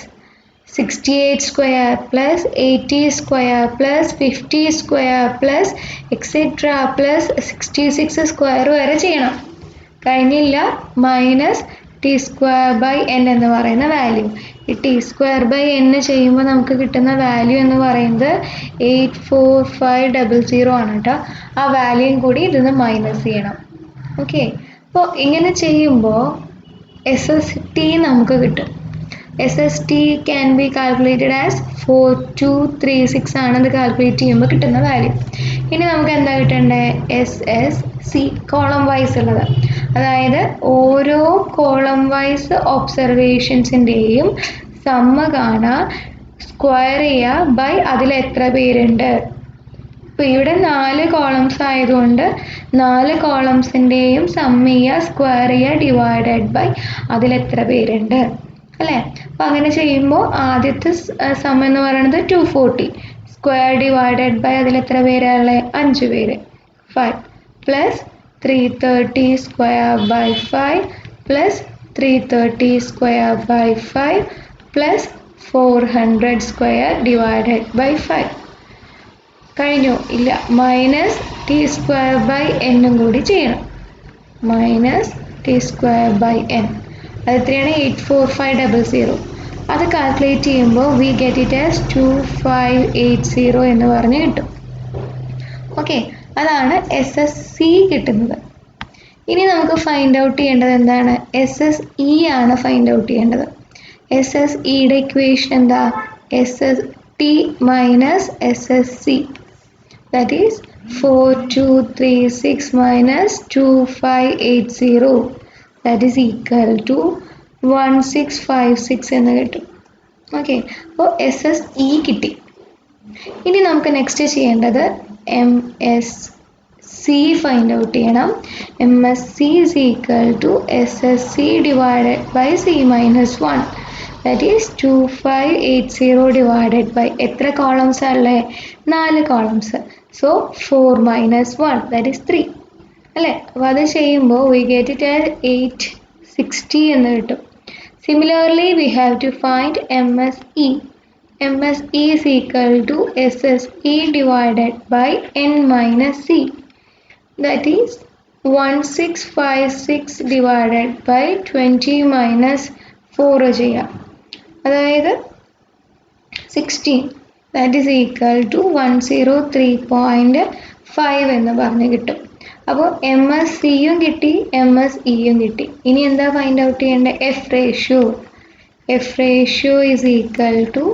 68 square plus 80 square plus 50 square plus etcetera plus 66 square വരെ ചെയ്യണം. കഴിഞ്ഞില്ല, -t²/n എന്ന് പറയുന്ന വാല്യൂ. ഈ t²/n ചെയ്യുമ്പോൾ നമുക്ക് കിട്ടുന്ന വാല്യൂ എന്ന് പറയുന്നത് 84500 ആണ് കേട്ടോ. ആ വാല്യൂയും കൂടി ഇതിന്ന് മൈനസ് ചെയ്യണം. ഓക്കെ, അപ്പോൾ ഇങ്ങനെ ചെയ്യുമ്പോൾ SST നമുക്ക് കിട്ടും. SST can be calculated as 4236 ആണ് ഇത് കാൽക്കുലേറ്റ് ചെയ്യുമ്പോൾ കിട്ടുന്ന വാല്യൂ. ഇനി നമുക്ക് എന്താ കിട്ടേണ്ടത്? SSC, കോളം വൈസ് ഉള്ളത്. അതായത് ഓരോ കോളം വൈസ് ഒബ്സർവേഷൻസിൻ്റെയും സമ്മ കാണാൻ സ്ക്വയർ ചെയ്യുക ബൈ അതിൽ എത്ര പേരുണ്ട്. ഇപ്പോൾ ഇവിടെ 4 കോളംസ് ആയതുകൊണ്ട് 4 കോളംസിൻ്റെയും സമ്മ ചെയ്യുക, സ്ക്വയർ ചെയ്യുക, ഡിവൈഡഡ് ബൈ അതിൽ എത്ര പേരുണ്ട് അല്ലേ. അപ്പോൾ അങ്ങനെ ചെയ്യുമ്പോൾ ആദ്യത്തെ സം എന്ന് പറയുന്നത് 240 സ്ക്വയർ ഡിവൈഡഡ് ബൈ അതിൽ എത്ര പേരാണുള്ളത്? 5 പേര്, 5 plus 330 square by 5 plus 330 square by 5 plus 400 square divided by 5. കഴിഞ്ഞു? ഇല്ല, -t²/n കൂടി ചെയ്യണം. -t²/n അത് എത്രയാണ്? 84500. അത് കാൽക്കുലേറ്റ് ചെയ്യുമ്പോൾ വി ഗെറ്റ് ഇറ്റ് ആസ് 2580 എന്ന് പറഞ്ഞ് കിട്ടും. ഓക്കെ, അതാണ് SSC കിട്ടുന്നത്. ഇനി നമുക്ക് ഫൈൻഡ് ഔട്ട് ചെയ്യേണ്ടത് എന്താണ്? SSE ആണ് ഫൈൻഡ് ഔട്ട് ചെയ്യേണ്ടത്. SSEയുടെ ഇക്വേഷൻ എന്താ? SST minus SSC, that is 4236 minus 2580, that is equal to 1656 എന്ന് കിട്ടും. ഓക്കെ, അപ്പോൾ SSE കിട്ടി. ഇനി നമുക്ക് നെക്സ്റ്റ് ചെയ്യേണ്ടത് MSC ഫൈൻഡ് ഔട്ട് ചെയ്യണം. MSC is equal to SSC divided by C minus 1, that is 2580 divided by എത്ര കോളംസ് ആണല്ലേ? 4 columns. So 4 minus 1, that is 3 അല്ലേ. അപ്പോൾ അത് ചെയ്യുമ്പോൾ we get it as 860 എന്ന് കിട്ടും. Similarly, we have to find MSE. MSE is equal to SSE divided by n minus C, that is 1656 divided by 20 minus 4 ചെയ്യാം. അതായത് 16, that is equal to 103.5 എന്ന് പറഞ്ഞ് കിട്ടും. അപ്പോൾ MSCയും കിട്ടി, MSEയും കിട്ടി. ഇനി എന്താ ഫൈൻഡ് ഔട്ട് ചെയ്യേണ്ടത്? F ratio. F ratio is equal to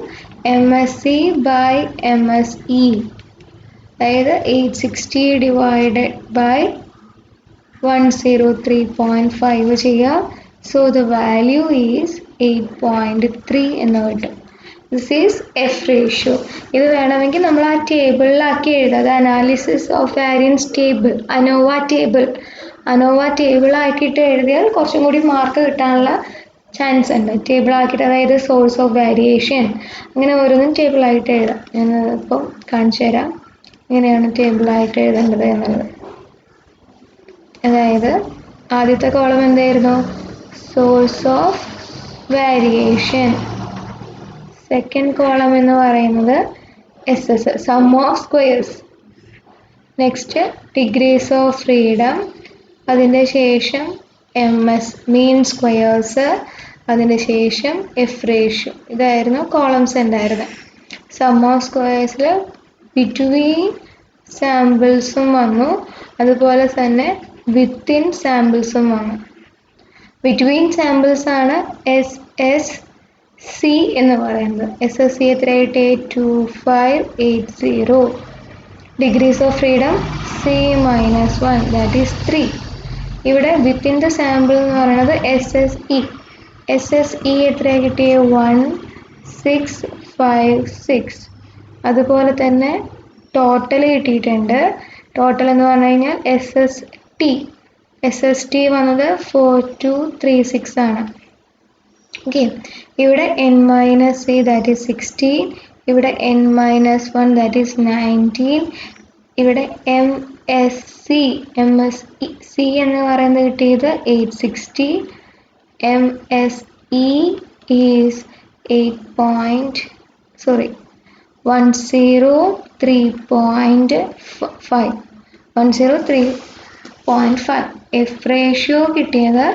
MSC by MSE, അതായത് 860 divided by 103.5 ചെയ്യുക. സോ ദ വാല്യൂ ഈസ് 8.3 എന്ന് കിട്ടും. This is F ratio. ഇത് വേണമെങ്കിൽ നമ്മൾ ആ ടേബിളിലാക്കി എഴുതാം. അത് analysis of variance table, ANOVA table ആക്കിയിട്ട് എഴുതിയാൽ കുറച്ചും കൂടി മാർക്ക് കിട്ടാനുള്ള ചാൻസ് ഉണ്ട്. ടേബിൾ ആക്കിയിട്ട്, അതായത് സോഴ്സ് ഓഫ് വേരിയേഷൻ, അങ്ങനെ ഓരോന്നും ടേബിളായിട്ട് എഴുതാം. ഞാനതിപ്പോൾ കാണിച്ചു തരാം എങ്ങനെയാണ് ടേബിളായിട്ട് എഴുതേണ്ടത് എന്നുള്ളത്. അതായത് ആദ്യത്തെ കോളം എന്തായിരുന്നു? Source of variation. Second column എന്ന് പറയുന്നത് SS, sum of squares. Next degrees of freedom. അതിൻ്റെ ശേഷം MS, മീൻ സ്ക്വയേഴ്സ്. അതിൻ്റെ ശേഷം F ratio. ഇതായിരുന്നു കോളംസ് ഉണ്ടായിരുന്നത്. സം ഓഫ് സ്ക്വയേഴ്സിൽ ബിറ്റ്വീൻ സാമ്പിൾസും വന്നു, അതുപോലെ തന്നെ വിത്തിൻ സാമ്പിൾസും വന്നു. ബിറ്റ്വീൻ സാമ്പിൾസ് ആണ് SSC എന്ന് പറയുന്നത്. SSC എത്രയായിട്ട്? 2580. Degrees of freedom C minus 1, that is 3. ഇവിടെ വിത്തിൻ ദ സാമ്പിൾ എന്ന് പറയുന്നത് SSE എത്രയാണ് കിട്ടിയത് 1656. അതുപോലെ തന്നെ ടോട്ടൽ കിട്ടിയിട്ടുണ്ട്. ടോട്ടൽ എന്ന് പറഞ്ഞു കഴിഞ്ഞാൽ SST വന്നത് 4236 ആണ്. ഓക്കെ, ഇവിടെ n-c that is 16, ഇവിടെ n-1 that is 19, ഇവിടെ MSC എന്ന് പറയുന്നത് കിട്ടിയത് 860, MSE is 103.5. F ratio കിട്ടിയത്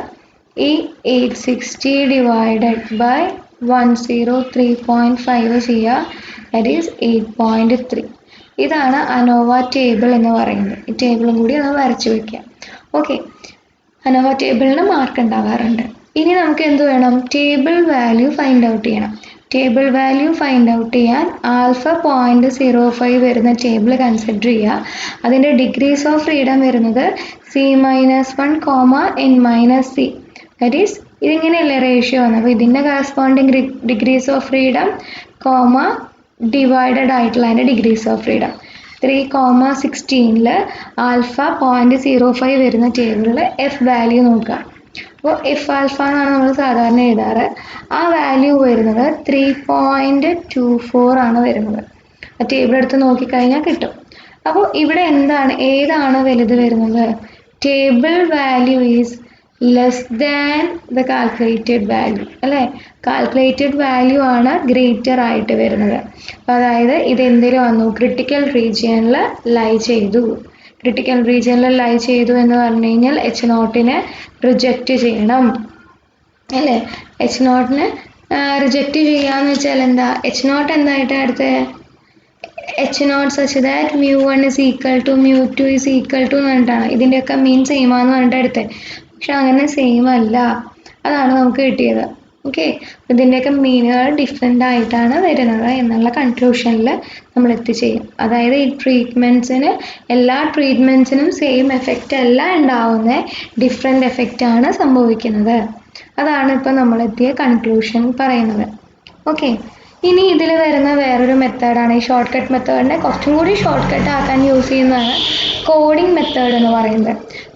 ഈ 860 divided by 103.5 ചെയ്യുക, that is 8.3. ഇതാണ് അനോവ ടേബിൾ എന്ന് പറയുന്നത്. ഈ ടേബിളും കൂടി ഒന്ന് വരച്ചു വെക്കാം. ഓക്കെ, അനോവ ടേബിളിന് മാർക്ക് ഉണ്ടാകാറുണ്ട്. ഇനി നമുക്ക് എന്ത് വേണം? ടേബിൾ വാല്യൂ ഫൈൻഡ് ഔട്ട് ചെയ്യണം. ടേബിൾ വാല്യൂ ഫൈൻഡ് ഔട്ട് ചെയ്യാൻ ആൽഫ 0.05 വരുന്ന ടേബിൾ കൺസിഡർ ചെയ്യുക. അതിൻ്റെ ഡിഗ്രീസ് ഓഫ് ഫ്രീഡം വരുന്നത് C-1, N-C. That is ഇതിങ്ങനെയല്ലേ ratio വന്നത്. അപ്പോൾ ഇതിൻ്റെ corresponding degrees of freedom divided ആയിട്ടുള്ള അതിൻ്റെ ഡിഗ്രീസ് ഓഫ് ഫ്രീഡം 3,16 ആൽഫ 0.05 വരുന്ന ടേബിളിൽ എഫ് വാല്യൂ നോക്കുക. അപ്പോൾ എഫ് ആൽഫ എന്നാണ് നമ്മൾ സാധാരണ എഴുതാറ്. ആ വാല്യൂ വരുന്നത് 3.24 ആണ് വരുന്നത്. ആ ടേബിൾ എടുത്ത് നോക്കിക്കഴിഞ്ഞാൽ കിട്ടും. അപ്പോൾ ഇവിടെ ഏതാണ് വലുത് വരുന്നത്? Table value is less than the calculated value അല്ലേ. കാൽക്കുലേറ്റഡ് വാല്യൂ ആണ് ഗ്രേറ്റർ ആയിട്ട് വരുന്നത്. അപ്പോൾ അതായത് ഇത് എന്തിലും വന്നു? ക്രിട്ടിക്കൽ റീജിയനിൽ ലൈ ചെയ്തു. ക്രിട്ടിക്കൽ റീജിയനിൽ ലൈ ചെയ്തു എന്ന് പറഞ്ഞു കഴിഞ്ഞാൽ H0 റിജക്റ്റ് ചെയ്യണം അല്ലേ. H0 റിജക്റ്റ് ചെയ്യാന്ന് വെച്ചാൽ എന്താ? H0 എന്തായിട്ട് അടുത്ത് H0 such that mu1 is equal to mu2 is equal to എന്ന് പറഞ്ഞിട്ടാണ്. ഇതിൻ്റെയൊക്കെ മീൻ സെയിം ആണെന്ന് പറഞ്ഞിട്ട് അടുത്ത്. പക്ഷെ അങ്ങനെ സെയിം അല്ല. അതാണ് നമുക്ക് കിട്ടിയത്. ഓക്കെ, ഇതിൻ്റെയൊക്കെ മീനുകൾ ഡിഫറെൻ്റ് ആയിട്ടാണ് വരുന്നത് എന്നുള്ള കൺക്ലൂഷനിൽ നമ്മൾ എത്തിച്ചേരും. അതായത് ഈ എല്ലാ ട്രീറ്റ്മെൻറ്റ്സിനും സെയിം എഫക്റ്റ് അല്ല ഉണ്ടാവുന്നത്, ഡിഫറെൻ്റ് എഫക്റ്റ് ആണ് സംഭവിക്കുന്നത്. അതാണ് ഇപ്പോൾ നമ്മളെത്തിയ കൺക്ലൂഷൻ പറയുന്നത്. ഓക്കെ, ഇനി ഇതിൽ വരുന്ന വേറൊരു മെത്തേഡാണ് ഈ ഷോർട്ട് കട്ട് മെത്തേഡിനെ കുറച്ചും കൂടി ഷോർട്ട് കട്ട് ആക്കാൻ യൂസ് ചെയ്യുന്നതാണ് കോഡിംഗ് മെത്തേഡ് എന്ന് പറയുന്നത്.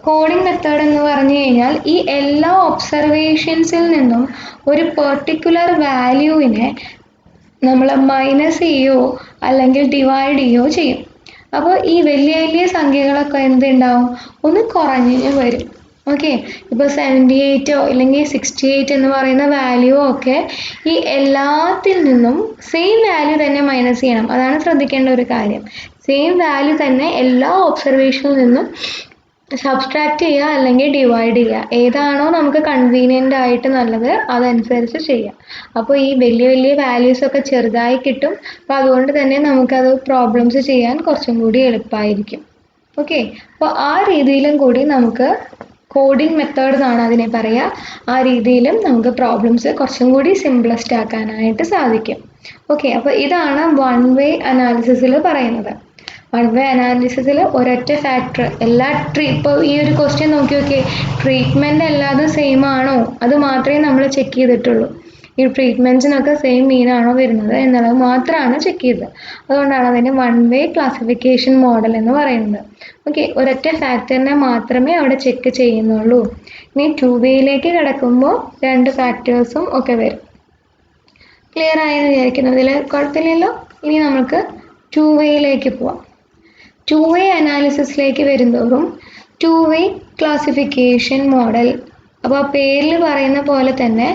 കോഡിംഗ് മെത്തേഡ് എന്ന് പറഞ്ഞു കഴിഞ്ഞാൽ ഈ എല്ലാ ഒബ്സർവേഷൻസിൽ നിന്നും ഒരു പെർട്ടിക്കുലർ വാല്യൂവിനെ നമ്മൾ മൈനസ് ചെയ്യുകയോ അല്ലെങ്കിൽ ഡിവൈഡ് ചെയ്യുകയോ ചെയ്യും. അപ്പോൾ ഈ വലിയ വലിയ സംഖ്യകളൊക്കെ എന്തുണ്ടാവും? ഒന്ന് കുറഞ്ഞു വരും. ഓക്കെ, ഇപ്പോൾ 78 അല്ലെങ്കിൽ 68 എന്ന് പറയുന്ന വാല്യൂ ഒക്കെ ഈ എല്ലാത്തിൽ നിന്നും സെയിം വാല്യൂ തന്നെ മൈനസ് ചെയ്യണം. അതാണ് ശ്രദ്ധിക്കേണ്ട ഒരു കാര്യം. സെയിം വാല്യൂ തന്നെ എല്ലാ ഒബ്സർവേഷനിൽ നിന്നും സബ്സ്ട്രാക്ട് ചെയ്യുക അല്ലെങ്കിൽ ഡിവൈഡ് ചെയ്യുക. ഏതാണോ നമുക്ക് കൺവീനിയൻ്റ് ആയിട്ട് നല്ലത് അതനുസരിച്ച് ചെയ്യുക. അപ്പോൾ ഈ വലിയ വലിയ വാല്യൂസ് ഒക്കെ ചെറുതായി കിട്ടും. അപ്പോൾ അതുകൊണ്ട് തന്നെ നമുക്കത് പ്രോബ്ലംസ് ചെയ്യാൻ കുറച്ചും കൂടി എളുപ്പമായിരിക്കും. ഓക്കെ, അപ്പോൾ ആ രീതിയിലും കൂടി നമുക്ക് കോഡിംഗ് മെത്തേഡ് എന്നാണ് അതിനെ പറയുക. ആ രീതിയിലും നമുക്ക് പ്രോബ്ലംസ് കുറച്ചും കൂടി സിംപ്ലസ്റ്റ് ആക്കാനായിട്ട് സാധിക്കും. ഓക്കെ, അപ്പോൾ ഇതാണ് വൺ വേ അനാലിസിസിൽ പറയുന്നത്. വൺ വേ അനാലിസിസിൽ ഒരൊറ്റ ഫാക്ടർ ഇപ്പോൾ ഈ ഒരു ക്വസ്റ്റ്യൻ നോക്കി ട്രീറ്റ്മെൻറ്റ് എല്ലാതും സെയിം ആണോ അത് മാത്രമേ നമ്മൾ ചെക്ക് ചെയ്തിട്ടുള്ളൂ. ഈ ട്രീറ്റ്മെൻറ്റ്സിനൊക്കെ സെയിം മീനാണോ വരുന്നത് എന്നുള്ളത് മാത്രമാണ് ചെക്ക് ചെയ്തത്. അതുകൊണ്ടാണ് അതിൻ്റെ വൺ വേ ക്ലാസിഫിക്കേഷൻ മോഡൽ എന്ന് പറയുന്നത്. ഓക്കെ, ഒരൊറ്റ ഫാക്ടറിനെ മാത്രമേ അവിടെ ചെക്ക് ചെയ്യുന്നുള്ളൂ. ഇനി 2 വേയിലേക്ക് കിടക്കുമ്പോൾ 2 ഫാക്ടേഴ്സും ഒക്കെ വരും. ക്ലിയർ ആയെന്ന് വിചാരിക്കുന്നു. ഇതിൽ കുഴപ്പമില്ലല്ലോ. ഇനി നമുക്ക് 2 വേയിലേക്ക് പോവാം. 2 വേ അനാലിസിസിലേക്ക് വരുന്തോറും 2 വേ ക്ലാസിഫിക്കേഷൻ മോഡൽ. അപ്പോൾ ആ പേരിൽ പറയുന്ന പോലെ തന്നെ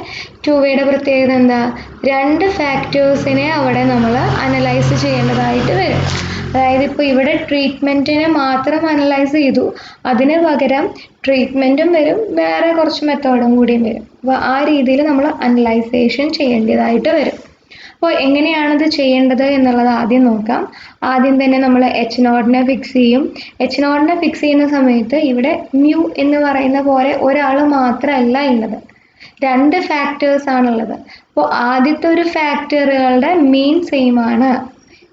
2 വേയുടെ പ്രത്യേകത എന്താ? 2 ഫാക്ടേഴ്സിനെ അവിടെ നമ്മൾ അനലൈസ് ചെയ്യേണ്ടതായിട്ട് വരും. അതായത് ഇപ്പോൾ ഇവിടെ ട്രീറ്റ്മെൻറ്റിനെ മാത്രം അനലൈസ് ചെയ്തു, അതിന് പകരം ട്രീറ്റ്മെൻറ്റും വരും, വേറെ കുറച്ച് മെത്തേഡും കൂടിയും വരും. അപ്പോൾ ആ രീതിയിൽ നമ്മൾ അനലൈസേഷൻ ചെയ്യേണ്ടതായിട്ട് വരും. അപ്പോൾ എങ്ങനെയാണത് ചെയ്യേണ്ടത് എന്നുള്ളത് ആദ്യം നോക്കാം. ആദ്യം തന്നെ നമ്മൾ H0 ഫിക്സ് ചെയ്യും. H0 ഫിക്സ് ചെയ്യുന്ന സമയത്ത് ഇവിടെ മ്യൂ എന്ന് പറയുന്ന പോലെ ഒരാൾ മാത്രമല്ല ഉള്ളത്, 2 ഫാക്ടേഴ്സ് ആണുള്ളത്. അപ്പോൾ ആദ്യത്തെ ഒരു ഫാക്ടറുകളുടെ മീൻ സെയിം ആണ്.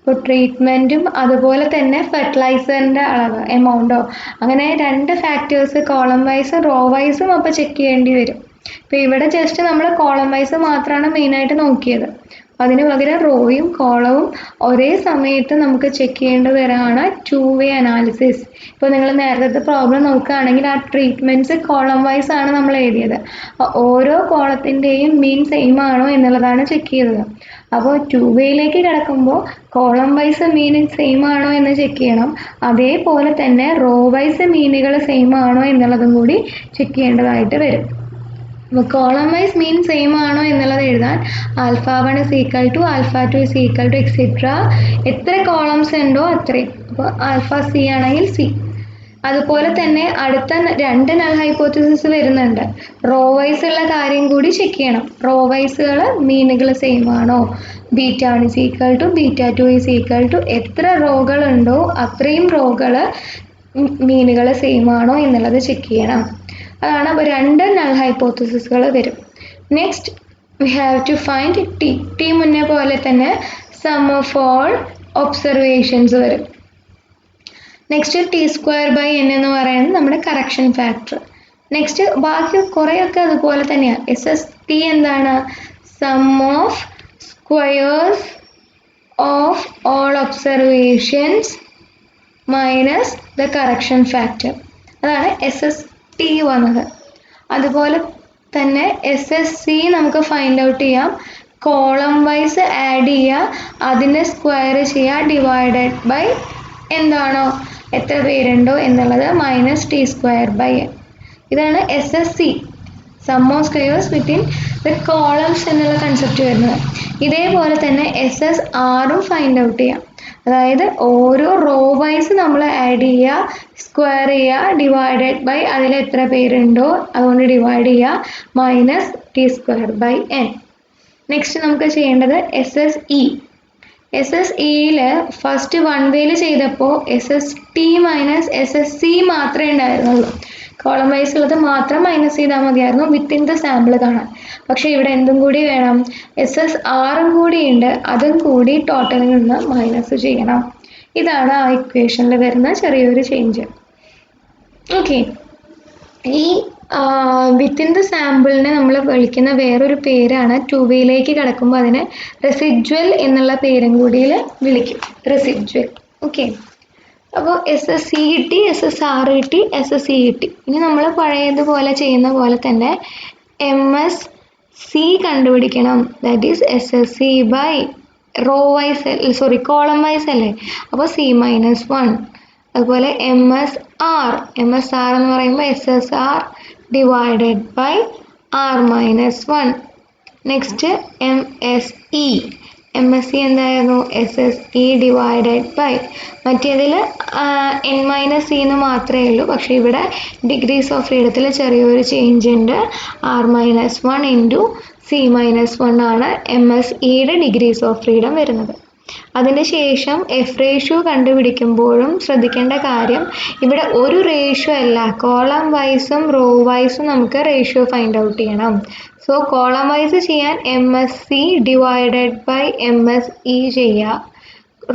ഇപ്പോൾ ട്രീറ്റ്മെൻറ്റും അതുപോലെ തന്നെ ഫെർട്ടിലൈസറിൻ്റെ അളവ് എമൗണ്ടോ അങ്ങനെ 2 ഫാക്ടേഴ്സ് കോളം വൈസും റോ വൈസും അപ്പോൾ ചെക്ക് ചെയ്യേണ്ടി വരും. ഇപ്പോൾ ഇവിടെ ജസ്റ്റ് നമ്മൾ കോളം വൈസ് മാത്രമാണ് മെയിനായിട്ട് നോക്കിയത്. അതിന് പകരം റോയും കോളവും ഒരേ സമയത്ത് നമുക്ക് ചെക്ക് ചെയ്യേണ്ടി വരാണ് 2-way അനാലിസിസ്. ഇപ്പോൾ നിങ്ങൾ നേരത്തെ പ്രോബ്ലം നോക്കുകയാണെങ്കിൽ ആ ട്രീറ്റ്മെൻറ്റ്സ് കോളം വൈസ് ആണ് നമ്മൾ എഴുതിയത്. ഓരോ കോളത്തിൻ്റെയും മീൻ സെയിം ആണോ എന്നുള്ളതാണ് ചെക്ക് ചെയ്തത്. അപ്പോൾ 2-wayയിലേക്ക് കിടക്കുമ്പോൾ കോളം വൈസ് മീൻ സെയിം ആണോ എന്ന് ചെക്ക് ചെയ്യണം. അതേപോലെ തന്നെ റോ വൈസ് മീനുകൾ സെയിം ആണോ എന്നുള്ളതും കൂടി ചെക്ക് ചെയ്യേണ്ടതായിട്ട് വരും. അപ്പോൾ കോളം വൈസ് മീൻ സെയിം ആണോ എന്നുള്ളത് എഴുതാൻ α1 = α2 = എക്സെട്ര എത്ര കോളംസ് ഉണ്ടോ അത്രയും. അപ്പോൾ α(c) ആണെങ്കിൽ C. അതുപോലെ തന്നെ അടുത്ത 2 നൾ ഹൈപ്പോത്തസിസ് വരുന്നുണ്ട്. റോ വൈസ് ഉള്ള കാര്യം കൂടി ചെക്ക് ചെയ്യണം. റോ വൈസുകൾ മീനുകൾ സെയിം ആണോ, β1 = β2 = എത്ര റോകളുണ്ടോ അത്രയും റോകൾ മീനുകൾ സെയിം ആണോ എന്നുള്ളത് ചെക്ക് ചെയ്യണം. അതാണ്. അപ്പോൾ 2 നൾ ഹൈപ്പോത്തസിസുകൾ വരും. Next we have to find T മുന്നേ പോലെ തന്നെ സം ഓഫ് ഓൾ ഒബ്സർവേഷൻസ് വരും. നെക്സ്റ്റ് T²/n എന്ന് പറയുന്നത് നമ്മുടെ കറക്ഷൻ ഫാക്ടർ. നെക്സ്റ്റ് ബാക്കി കുറേയൊക്കെ അതുപോലെ തന്നെയാണ്. SST എന്താണ്? Sum of squares of all observations minus the correction factor. അതാണ് SST വന്നത്. അതുപോലെ തന്നെ SSC നമുക്ക് ഫൈൻഡ് ഔട്ട് ചെയ്യാം. കോളം വൈസ് ആഡ് ചെയ്യുക, അതിനെ സ്ക്വയർ ചെയ്യുക, ഡിവൈഡഡ് ബൈ എന്താണോ എത്ര പേരുണ്ടോ എന്നുള്ളത് മൈനസ് T²/n. ഇതാണ് SSC, sum of squares within the columns എന്നുള്ള കൺസെപ്റ്റ് വരുന്നത്. ഇതേപോലെ തന്നെ SSRും ഫൈൻഡ് ഔട്ട് ചെയ്യാം. അതായത് ഓരോ റോ വൈസ് നമ്മൾ ആഡ് ചെയ്യുക, സ്ക്വയർ ചെയ്യുക, ഡിവൈഡഡ് ബൈ അതിൽ എത്ര പേരുണ്ടോ അതുകൊണ്ട് ഡിവൈഡ് ചെയ്യുക മൈനസ് T²/n. നെക്സ്റ്റ് നമുക്ക് ചെയ്യേണ്ടത് SSE. SSEയിൽ ഫസ്റ്റ് 1-wayയിൽ ചെയ്തപ്പോൾ SST മൈനസ് SSC മാത്രമേ ഉണ്ടായിരുന്നുള്ളൂ. കോളം വൈസ് ഉള്ളത് മാത്രം മൈനസ് ചെയ്താൽ മതിയായിരുന്നു വിത്തിൻ ദ സാമ്പിൾ കാണാൻ. പക്ഷേ ഇവിടെ എന്തും കൂടി വേണം, SSRും കൂടി ഉണ്ട്, അതും കൂടി ടോട്ടലിൽ നിന്ന് മൈനസ് ചെയ്യണം. ഇതാണ് ആ ഇക്വേഷനിൽ വരുന്ന ചെറിയൊരു ചേഞ്ച്. ഓക്കെ, ഈ വിത്തിൻ ദ സാമ്പിളിനെ നമ്മൾ വിളിക്കുന്ന വേറൊരു പേരാണ് 2-wayയിലേക്ക് കിടക്കുമ്പോൾ അതിനെ റെസിഡ്വൽ എന്നുള്ള പേരും കൂടി വിളിക്കും, റെസിഡ്വൽ. ഓക്കെ, അപ്പോൾ SSC കിട്ടി, SSR കിട്ടി, SSE കിട്ടി. ഇനി നമ്മൾ പഴയതുപോലെ ചെയ്യുന്ന പോലെ തന്നെ MSC കണ്ടുപിടിക്കണം. That is SSC by row wise column wise അല്ലേ, അപ്പോൾ C-1. അതുപോലെ MSR എന്ന് പറയുമ്പോൾ SSR divided by R-1. Next MSE എന്തായിരുന്നു? SSE ഡിവൈഡഡ് ബൈ മറ്റേതിൽ N-C എന്ന് മാത്രമേ ഉള്ളൂ. പക്ഷേ ഇവിടെ ഡിഗ്രീസ് ഓഫ് ഫ്രീഡത്തിൽ ചെറിയൊരു ചേഞ്ച് ഉണ്ട്. R-1 ഇൻറ്റു C-1 ആണ് MSEയുടെ ഡിഗ്രീസ് ഓഫ് ഫ്രീഡം വരുന്നത്. അതിന് ശേഷം എഫ് റേഷ്യോ കണ്ടുപിടിക്കുമ്പോഴും ശ്രദ്ധിക്കേണ്ട കാര്യം, ഇവിടെ ഒരു റേഷ്യോ അല്ല, കോളം വൈസും റോ വൈസും നമുക്ക് റേഷ്യോ ഫൈൻഡ് ഔട്ട് ചെയ്യണം. സോ കോളം വൈസ് ചെയ്യാൻ MSC ഡിവൈഡഡ് ബൈ MSE ചെയ്യുക,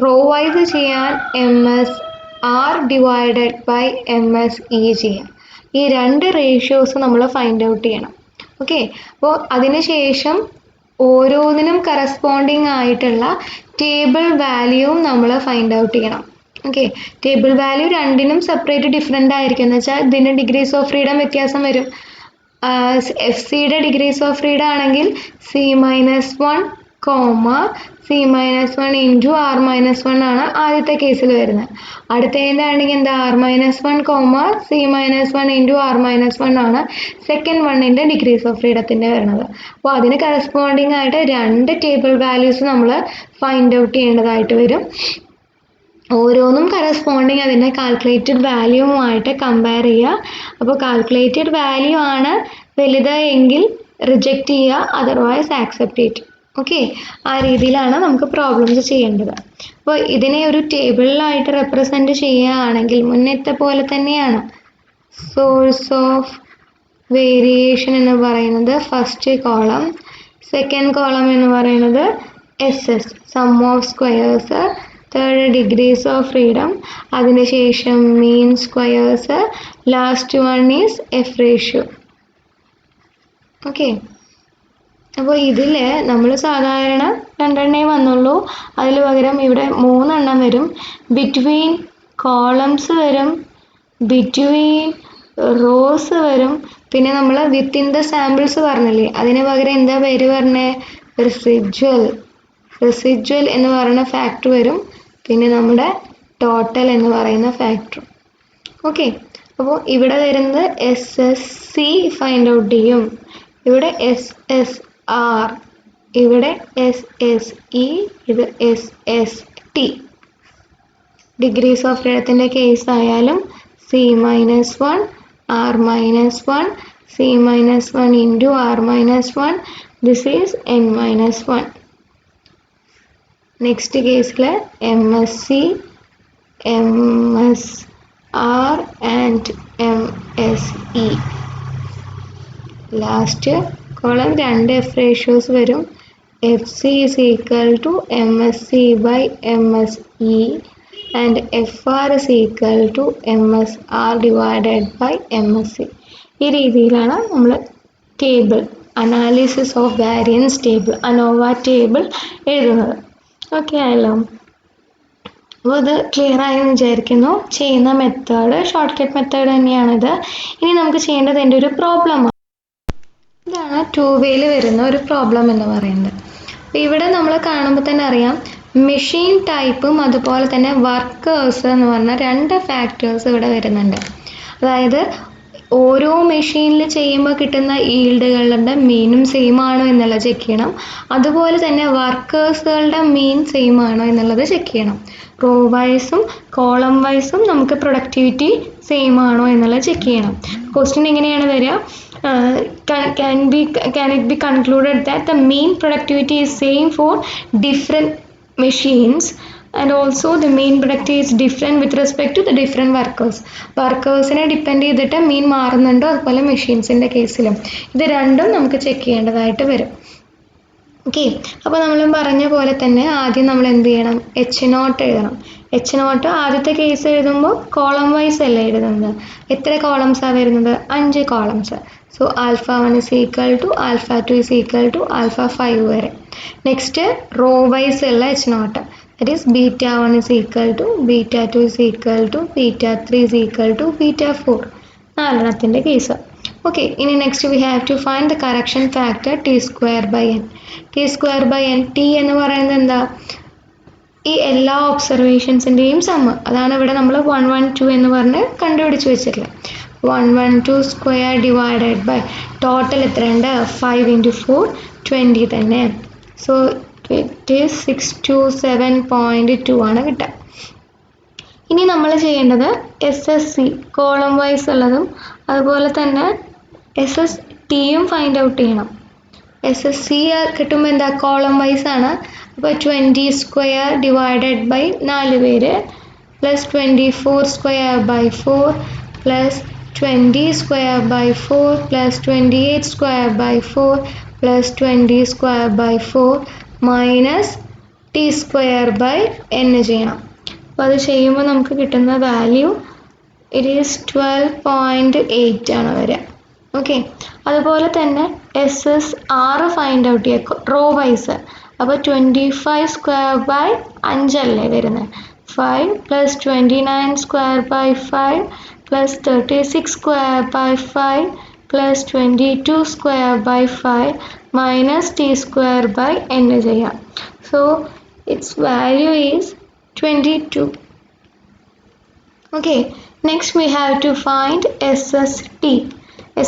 റോ വൈസ് ചെയ്യാൻ MSR ഡിവൈഡഡ് ബൈ MSE ചെയ്യുക. ഈ 2 റേഷ്യോസ് നമ്മൾ ഫൈൻഡ് ഔട്ട് ചെയ്യണം. ഓക്കെ, അപ്പോൾ അതിന് ശേഷം ഓരോന്നിനും കറസ്പോണ്ടിങ് ആയിട്ടുള്ള ടേബിൾ വാല്യൂവും നമ്മൾ ഫൈൻഡ് ഔട്ട് ചെയ്യണം. ഓക്കെ, ടേബിൾ വാല്യൂ രണ്ടിനും സെപ്പറേറ്റ് ഡിഫറെൻ്റ് ആയിരിക്കും. എന്ന് വെച്ചാൽ ഇതിന് ഡിഗ്രീസ് ഓഫ് ഫ്രീഡം വ്യത്യാസം വരും. FCയുടെ ഡിഗ്രീസ് ഓഫ് ഫ്രീഡം ആണെങ്കിൽ C-1, C-1 ഇൻറ്റു R-1 ആണ് ആദ്യത്തെ കേസിൽ വരുന്നത്. അടുത്തതിൻ്റെയാണെങ്കിൽ എന്താ, R-1, C-1 ഇൻറ്റു R-1 ആണ് സെക്കൻഡ് വണ്ണിൻ്റെ ഡിഗ്രീസ് ഓഫ് ഫ്രീഡത്തിൻ്റെ വരുന്നത്. അപ്പോൾ അതിന് കറസ്പോണ്ടിങ് ആയിട്ട് 2 ടേബിൾ വാല്യൂസ് നമ്മൾ ഫൈൻഡ് ഔട്ട് ചെയ്യേണ്ടതായിട്ട് വരും. ഓരോന്നും കറസ്പോണ്ടിങ് അതിൻ്റെ കാൽക്കുലേറ്റഡ് വാല്യൂവുമായിട്ട് കമ്പയർ ചെയ്യുക. അപ്പോൾ കാൽക്കുലേറ്റഡ് വാല്യൂ ആണ് വലുത് എങ്കിൽ റിജക്റ്റ് ചെയ്യുക, അതർവൈസ് ആക്സെപ്റ്റ് ഇറ്റ്. ഓക്കെ, ആ രീതിയിലാണ് നമുക്ക് പ്രോബ്ലംസ് ചെയ്യേണ്ടത്. അപ്പോൾ ഇതിനെ ഒരു ടേബിളിലായിട്ട് റെപ്രസെൻറ്റ് ചെയ്യുകയാണെങ്കിൽ മുന്നത്തെ പോലെ തന്നെയാണ്. സോഴ്സ് ഓഫ് വേരിയേഷൻ എന്ന് പറയുന്നത് ഫസ്റ്റ് കോളം, സെക്കൻഡ് കോളം എന്ന് പറയുന്നത് SS sum of squares, third degrees of freedom, അതിനുശേഷം mean squares, last one is F ratio. Okay, അപ്പോൾ ഇതിൽ നമ്മൾ സാധാരണ രണ്ടെണ്ണേ വന്നുള്ളൂ, അതിൽ പകരം ഇവിടെ 3 എണ്ണം വരും. ബിറ്റ്വീൻ കോളംസ് വരും, ബിറ്റ്വീൻ റോസ് വരും, പിന്നെ നമ്മൾ വിത്തിൻ ദ സാമ്പിൾസ് പറഞ്ഞില്ലേ, അതിന് പകരം എന്താ പേര് പറഞ്ഞേ, റെസിജ്വൽ. റെസിജ്വൽ എന്ന് പറയുന്ന ഫാക്ടർ വരും, പിന്നെ നമ്മുടെ ടോട്ടൽ എന്ന് പറയുന്ന ഫാക്ടർ. ഓക്കെ, അപ്പോൾ ഇവിടെ വരുന്നത് SSC ഫൈൻഡ് ഔട്ട് ചെയ്യും, ഇവിടെ SSR, ഇവിടെ SSE, ഇത് SST. ഡിഗ്രീസ് ഓഫ് ഫ്രീഡത്തിൻ്റെ കേസ് ആയാലും C-1, R-1, C-1 into R-1, this is N-1. Next കേസിൽ MSC, MSR and MSE. Last column 2 F ratios വരും. FC is equal to MSC by MSE and FR is equal to MSR divided by MSC. ഈ രീതിയിലാണ് നമ്മൾ table, analysis of variance table, ANOVA table എഴുതുന്നത്. Okay ആയല്ലോ, അപ്പോൾ ഇത് clear ആയെന്ന് വിചാരിക്കുന്നു. ചെയ്യുന്ന മെത്തേഡ് ഷോർട്ട് കട്ട് മെത്തേഡ് തന്നെയാണിത്. ഇനി നമുക്ക് ചെയ്യേണ്ടത് എൻ്റെ ഒരു പ്രോബ്ലമാണ്. ഇതാണ് 2 വരുന്ന ഒരു പ്രോബ്ലം എന്ന് പറയുന്നത്. അപ്പോൾ ഇവിടെ നമ്മൾ കാണുമ്പോൾ തന്നെ അറിയാം, മെഷീൻ ടൈപ്പും അതുപോലെ തന്നെ വർക്കേഴ്സ് എന്ന് പറഞ്ഞ 2 ഫാക്ടേഴ്സ് ഇവിടെ വരുന്നുണ്ട്. അതായത് ഓരോ മെഷീനിൽ ചെയ്യുമ്പോൾ കിട്ടുന്ന ഈൽഡുകളുടെ മീനും സെയിം ആണോ എന്നുള്ളത് ചെക്ക് ചെയ്യണം. അതുപോലെ തന്നെ വർക്കേഴ്സുകളുടെ മീൻ സെയിം ആണോ എന്നുള്ളത് ചെക്ക് ചെയ്യണം. റോ വൈസും കോളം വൈസും നമുക്ക് പ്രൊഡക്ടിവിറ്റി സെയിം ആണോ എന്നുള്ളത് ചെക്ക് ചെയ്യണം. ക്വസ്റ്റ്യൻ എങ്ങനെയാണ് വരിക, can it be concluded that the mean productivity is same for different machines and also the mean productivity is different with respect to the different workers. വർക്കേഴ്സിനെ depend ചെയ്തിട്ട് mean മാറുന്നുണ്ടോ, അതുപോലെ മെഷീൻസിൻ്റെ കേസിലും. ഇത് രണ്ടും നമുക്ക് ചെക്ക് ചെയ്യേണ്ടതായിട്ട് വരും. ഓക്കെ, അപ്പോൾ നമ്മൾ പറഞ്ഞ പോലെ തന്നെ ആദ്യം നമ്മൾ എന്ത് ചെയ്യണം, H0 എഴുതണം. H0 ആദ്യത്തെ കേസ് എഴുതുമ്പോൾ കോളം വൈസ് അല്ലേ എഴുതുന്നത്. എത്ര കോളംസാണ് വരുന്നത്, 5 columns. So α1 is equal to α2 is equal to α5 വരെ. നെക്സ്റ്റ് റോ വൈസ് ഉള്ള H0, that is β1 is equal to β2 is equal to β3 is equal to β4, 4 case. Okay, ഇനി next we have to find the correction factor T²/n. T²/n, T എന്ന് പറയുന്നത് എന്താ, ഈ എല്ലാ ഒബ്സർവേഷൻസിൻ്റെയും sum. അതാണ് ഇവിടെ നമ്മൾ 112 എന്ന് പറഞ്ഞ് കണ്ടുപിടിച്ച് വെച്ചിട്ടുള്ളത്. 112 സ്ക്വയർ ഡിവൈഡഡ് ബൈ ടോട്ടൽ എത്രയുണ്ട്, 5 into 4 20 തന്നെ. സോ ഇറ്റ് ഈസ് 627.2 ആണ് കിട്ടുക. ഇനി നമ്മൾ ചെയ്യേണ്ടത് SSC കോളം വൈസ് ഉള്ളതും അതുപോലെ തന്നെ SSTയും ഫൈൻഡ് ഔട്ട് ചെയ്യണം. SSC കിട്ടുമ്പോൾ എന്താ, കോളം വൈസ് ആണ്. അപ്പോൾ 20 സ്ക്വയർ ഡിവൈഡഡ് ബൈ 4 പേര് plus 24 square by 4 plus 20 square by 4 plus 28 square by 4 plus 20 square by 4 minus T²/n ചെയ്യണം. അപ്പോൾ അത് ചെയ്യുമ്പോൾ നമുക്ക് കിട്ടുന്ന വാല്യൂ ഇറ്റ് ഈസ് 12.8 ആണ് വരിക. ഓക്കെ, അതുപോലെ തന്നെ SSR ഫൈൻഡ് ഔട്ട് ചെയ്യുക റോ വൈസ്. അപ്പോൾ 25 സ്ക്വയർ ബൈ 5 അല്ലേ വരുന്നത്, 5 plus 29 square by 5 plus 36 square by 5 plus 22 square by 5 minus T²/n ചെയ്യാം. So its value is 22. Okay, next we have to find SST.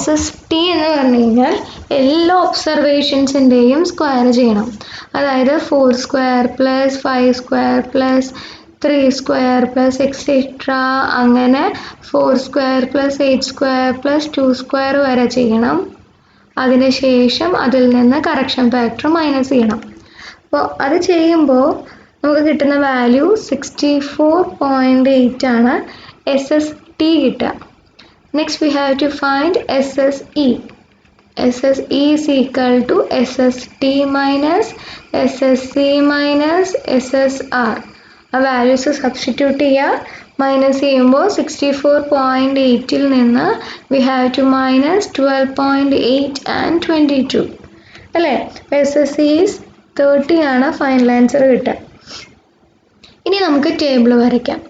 SST എന്ന് പറഞ്ഞു കഴിഞ്ഞാൽ എല്ലാ ഒബ്സർവേഷൻസിൻ്റെയും സ്ക്വയർ ചെയ്യണം. അതായത് 4 square plus 5 square plus 3 square plus etcetera, അങ്ങനെ 4 square plus 8 square plus 2 square വരെ ചെയ്യണം. അതിനുശേഷം അതിൽ നിന്ന് കറക്ഷൻ ഫാക്ടർ മൈനസ് ചെയ്യണം. അപ്പോൾ അത് ചെയ്യുമ്പോൾ നമുക്ക് കിട്ടുന്ന വാല്യൂ 64.8 ആണ് SST കിട്ടുക. Next we have to find SSE. SSE is equal to SST minus SSC minus SSR. ആ വാല്യൂസ് സബ്സ്റ്റിറ്റ്യൂട്ട് ചെയ്യുക. മൈനസ് ചെയ്യുമ്പോൾ 64.8 നിന്ന് we have to minus 12.8 and 22 അല്ലേ. SSC ഈസ് 30 ആണ് ഫൈനൽ ആൻസർ കിട്ടുക. ഇനി നമുക്ക് ടേബിൾ വരയ്ക്കാം.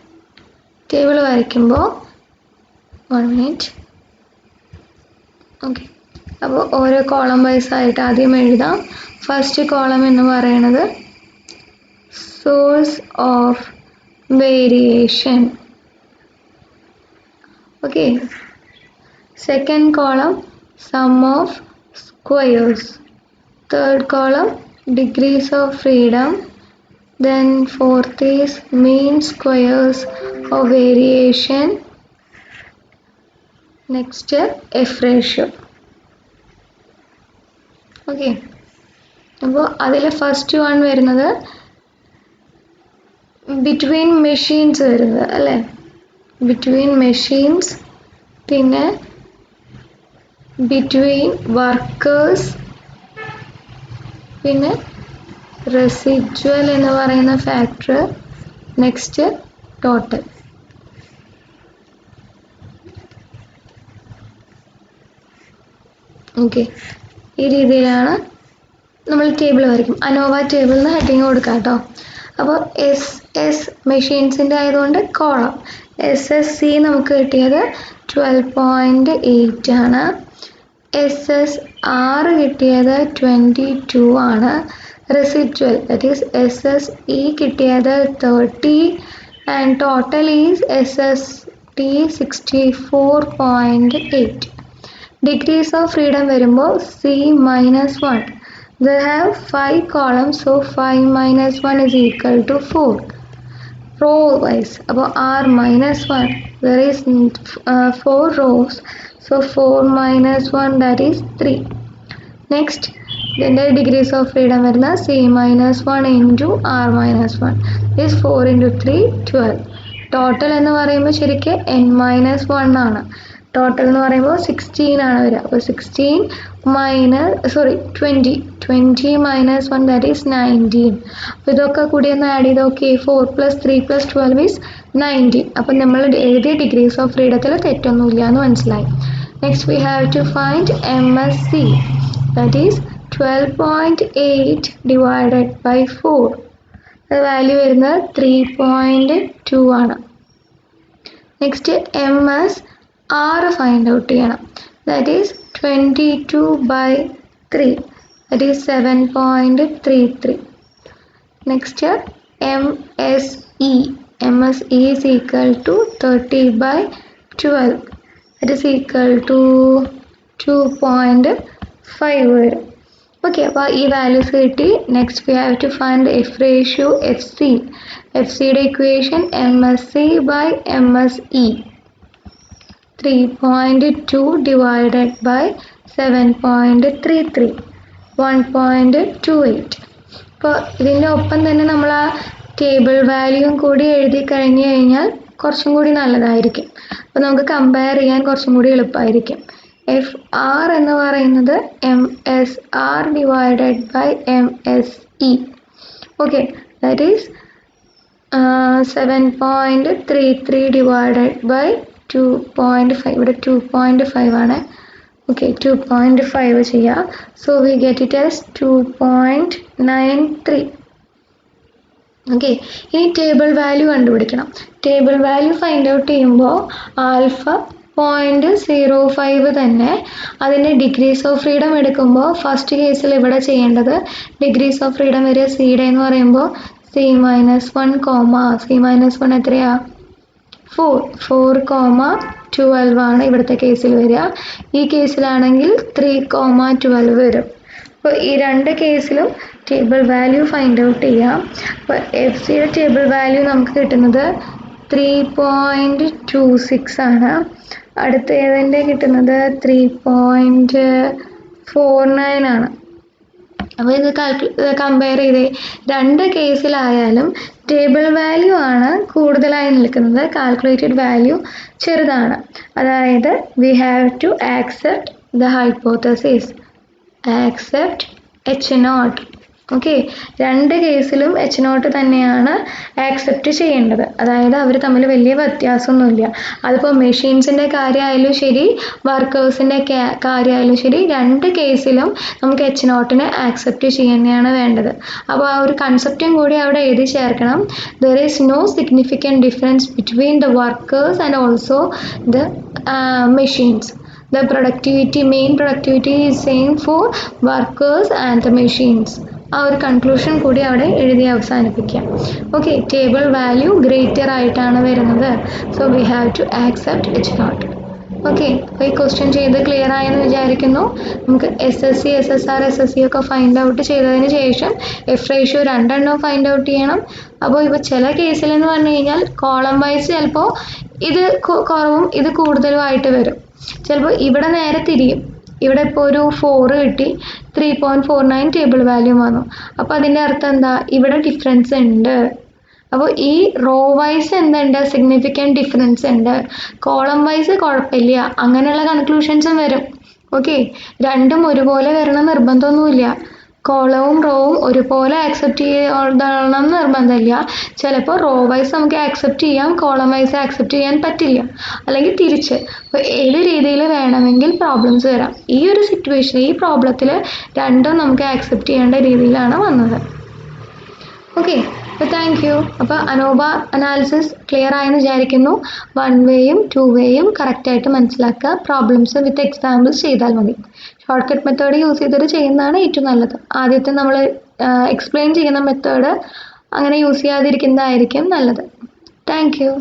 ടേബിൾ വരയ്ക്കുമ്പോൾ 1 മിനിറ്റ്. ഓക്കെ, അപ്പോൾ ഓരോ കോളം വൈസ് ആയിട്ട് ആദ്യം എഴുതാം. ഫസ്റ്റ് കോളം എന്ന് പറയുന്നത് source of variation. Okay, second column sum of squares. Third column degrees of freedom. Then fourth is mean squares of variation. Next F ratio. Okay, അപ്പോൾ അതിൽ first one വരുന്നത് between machines വരുന്നത് അല്ലേ. Between machines, പിന്നെ between workers, പിന്നെ residual എന്ന് പറയുന്ന factor. Next total. Okay, ഈ രീതിയിലാണ് നമ്മൾ ടേബിൾ വരയ്ക്കും. അനോവ ടേബിൾ എന്ന് ഹെഡിങ് കൊടുക്കാം കേട്ടോ. അപ്പോൾ SS മെഷീൻസിൻ്റെ ആയതുകൊണ്ട് കോളം SSC നമുക്ക് കിട്ടിയത് 12.8 ആണ്. SSR കിട്ടിയത് 22 ആണ്. റെസിജ്വൽ ദാറ്റ് ഈസ് SSE കിട്ടിയത് 30 and total is SST 64.8. Degrees of freedom വരുമ്പോൾ C-1. They have 5 columns, so 5 minus 1 is equal to 4. Row wise, അപ്പോൾ R-1, there is 4 rows, so 4 minus 1 that is 3. Next, ഇതിൻ്റെ degrees of freedom വരുന്ന C-1 into R-1 is 4 into 3 12. Total എന്ന് പറയുമ്പോൾ ശരിക്കും N-1 ആണ്. Total എന്ന് പറയുമ്പോൾ 16 ആണ് വരിക. അപ്പോൾ 16 20 minus 1 that is 19. അപ്പോൾ ഇതൊക്കെ കൂടി ഒന്ന് ആഡ് ചെയ്ത് നോക്കി. 4 plus 3 plus 12 is 19. അപ്പം നമ്മൾ എഴുതിയ ഡിഗ്രീസ് ഓഫ് ഫ്രീഡത്തിൽ തെറ്റൊന്നുമില്ല എന്ന് മനസ്സിലായി. Next we have to find MSC, that is 12.8 divided by 4. Value വരുന്നത് 3.2 ആണ്. നെക്സ്റ്റ് MSR ഫൈൻഡ് ഔട്ട് ചെയ്യണം. That is 22/3, that is 7.33. Next MSE is equal to 30/12, that is equal to 2.5 വരും. ഓക്കെ, അപ്പോൾ ഈ values കിട്ടി. Next we have to find F ratio FC. FCയുടെ equation MSC/MSE 3.2 divided by 7.33, 1.28. അപ്പോൾ ഇതിൻ്റെ ഒപ്പം തന്നെ നമ്മൾ ആ ടേബിൾ വാല്യൂവും കൂടി എഴുതി കഴിഞ്ഞ് കഴിഞ്ഞാൽ കുറച്ചും കൂടി നല്ലതായിരിക്കും. അപ്പോൾ നമുക്ക് കമ്പയർ ചെയ്യാൻ കുറച്ചും കൂടി എളുപ്പമായിരിക്കും. FR എന്ന് പറയുന്നത് MSR divided by MSE. Okay, that is 7.33 divided by 2.5. ഇവിടെ 2.5 ആണ്. ഓക്കെ, 2.5 ചെയ്യാം. So we get it as 2.93. Okay, ഇനി ടേബിൾ വാല്യൂ കണ്ടുപിടിക്കണം. ടേബിൾ വാല്യൂ ഫൈൻഡ് ഔട്ട് ചെയ്യുമ്പോൾ ആൽഫ 0.05 തന്നെ അതിൻ്റെ ഡിഗ്രീസ് ഓഫ് ഫ്രീഡം എടുക്കുമ്പോൾ ഫസ്റ്റ് കേസിൽ ഇവിടെ ചെയ്യേണ്ടത് ഡിഗ്രീസ് ഓഫ് ഫ്രീഡം വരിക സിയുടെ എന്ന് പറയുമ്പോൾ C-1, C-1 എത്രയാ 4, ആണ് ഇവിടുത്തെ കേസിൽ വരിക. ഈ കേസിലാണെങ്കിൽ 3, 12 വരും. അപ്പോൾ ഈ രണ്ട് കേസിലും ടേബിൾ വാല്യൂ ഫൈൻഡ് ഔട്ട് ചെയ്യാം. അപ്പോൾ FCയുടെ ടേബിൾ വാല്യൂ നമുക്ക് കിട്ടുന്നത് 3.26 ആണ്. അടുത്ത ഏതിൻ്റെ കിട്ടുന്നത് 3.49 ആണ്. അപ്പോൾ ഇത് കമ്പയർ ചെയ്ത് രണ്ട് കേസിലായാലും ടേബിൾ വാല്യൂ ആണ് കൂടുതലായി നിൽക്കുന്നത്, കാൽക്കുലേറ്റഡ് വാല്യൂ ചെറുതാണ്. അതായത് we have to accept the hypothesis, accept H0. Okay, രണ്ട് കേസിലും H0 തന്നെയാണ് ആക്സെപ്റ്റ് ചെയ്യേണ്ടത്. അതായത് അവർ തമ്മിൽ വലിയ വ്യത്യാസമൊന്നുമില്ല. അതിപ്പോൾ മെഷീൻസിൻ്റെ കാര്യമായാലും ശരി, വർക്കേഴ്സിൻ്റെ കാര്യമായാലും ശരി, രണ്ട് കേസിലും നമുക്ക് H0 ആക്സെപ്റ്റ് ചെയ്യുന്നതാണ് വേണ്ടത്. അപ്പോൾ ആ ഒരു കൺസെപ്റ്റും കൂടി അവിടെ എഴുതി ചേർക്കണം. There is no significant difference between the workers and also the machines. The main productivity is same for workers and the machines. ആ ഒരു കൺക്ലൂഷൻ കൂടി അവിടെ എഴുതി അവസാനിപ്പിക്കാം. ഓക്കെ, ടേബിൾ വാല്യൂ ഗ്രേറ്റർ ആയിട്ടാണ് വരുന്നത്. So we have to accept H0. Okay, അപ്പോൾ ഈ ക്വസ്റ്റ്യൻ ചെയ്ത് ക്ലിയർ ആയെന്ന് വിചാരിക്കുന്നു. നമുക്ക് SSC, SSR, SSC ഒക്കെ ഫൈൻഡ് ഔട്ട് ചെയ്തതിന് ശേഷം F ratio 2 ഫൈൻഡ് ഔട്ട് ചെയ്യണം. അപ്പോൾ ഇപ്പോൾ ചില കേസിലെന്ന് പറഞ്ഞു കഴിഞ്ഞാൽ കോളം വൈസ് ചിലപ്പോൾ ഇത് കുറവും ഇത് കൂടുതലും ആയിട്ട് വരും. ചിലപ്പോൾ ഇവിടെ നേരെ തിരിയും. ഇവിടെ ഇപ്പോൾ ഒരു 4 കിട്ടി, 3.49 ടേബിൾ വാല്യൂ വന്നു. അപ്പോൾ അതിൻ്റെ അർത്ഥം എന്താ? ഇവിടെ ഡിഫറൻസ് ഉണ്ട്. അപ്പോൾ ഈ റോ വൈസ് എന്തുണ്ട്? സിഗ്നിഫിക്കൻറ്റ് ഡിഫറൻസ് ഉണ്ട്. കോളം വൈസ് കുഴപ്പമില്ല. അങ്ങനെയുള്ള കൺക്ലൂഷൻസും വരും. ഓക്കെ, രണ്ടും ഒരുപോലെ വരണം നിർബന്ധമൊന്നുമില്ല. കോളവും റോവും ഒരുപോലെ ആക്സെപ്റ്റ് ചെയ്യണം നിർബന്ധമില്ല. ചിലപ്പോൾ റോ വൈസ് നമുക്ക് ആക്സെപ്റ്റ് ചെയ്യാം, കോളം വൈസ് ആക്സെപ്റ്റ് ചെയ്യാൻ പറ്റില്ല, അല്ലെങ്കിൽ തിരിച്ച്. അപ്പോൾ ഏത് രീതിയിൽ വേണമെങ്കിൽ പ്രോബ്ലംസ് വരാം. ഈ ഒരു സിറ്റുവേഷൻ, ഈ പ്രോബ്ലത്തിൽ രണ്ടും നമുക്ക് ആക്സെപ്റ്റ് ചെയ്യേണ്ട രീതിയിലാണ് വന്നത്. ഓക്കെ, അപ്പോൾ താങ്ക് യു. അപ്പോൾ അനോവ അനാലിസിസ് ക്ലിയർ ആയെന്ന് വിചാരിക്കുന്നു. 1 വേയും 2 വേയും കറക്റ്റായിട്ട് മനസ്സിലാക്കുക. പ്രോബ്ലംസ് വിത്ത് എക്സാമ്പിൾസ് ചെയ്താൽ മതി. ഷോർട്ട് കട്ട് മെത്തേഡ് യൂസ് ചെയ്തിട്ട് ചെയ്യുന്നതാണ് ഏറ്റവും നല്ലത്. ആദ്യത്തെ നമ്മൾ എക്സ്പ്ലെയിൻ ചെയ്യുന്ന മെത്തേഡ് അങ്ങനെ യൂസ് ചെയ്യാതിരിക്കുന്നതായിരിക്കും നല്ലത്. Thank you.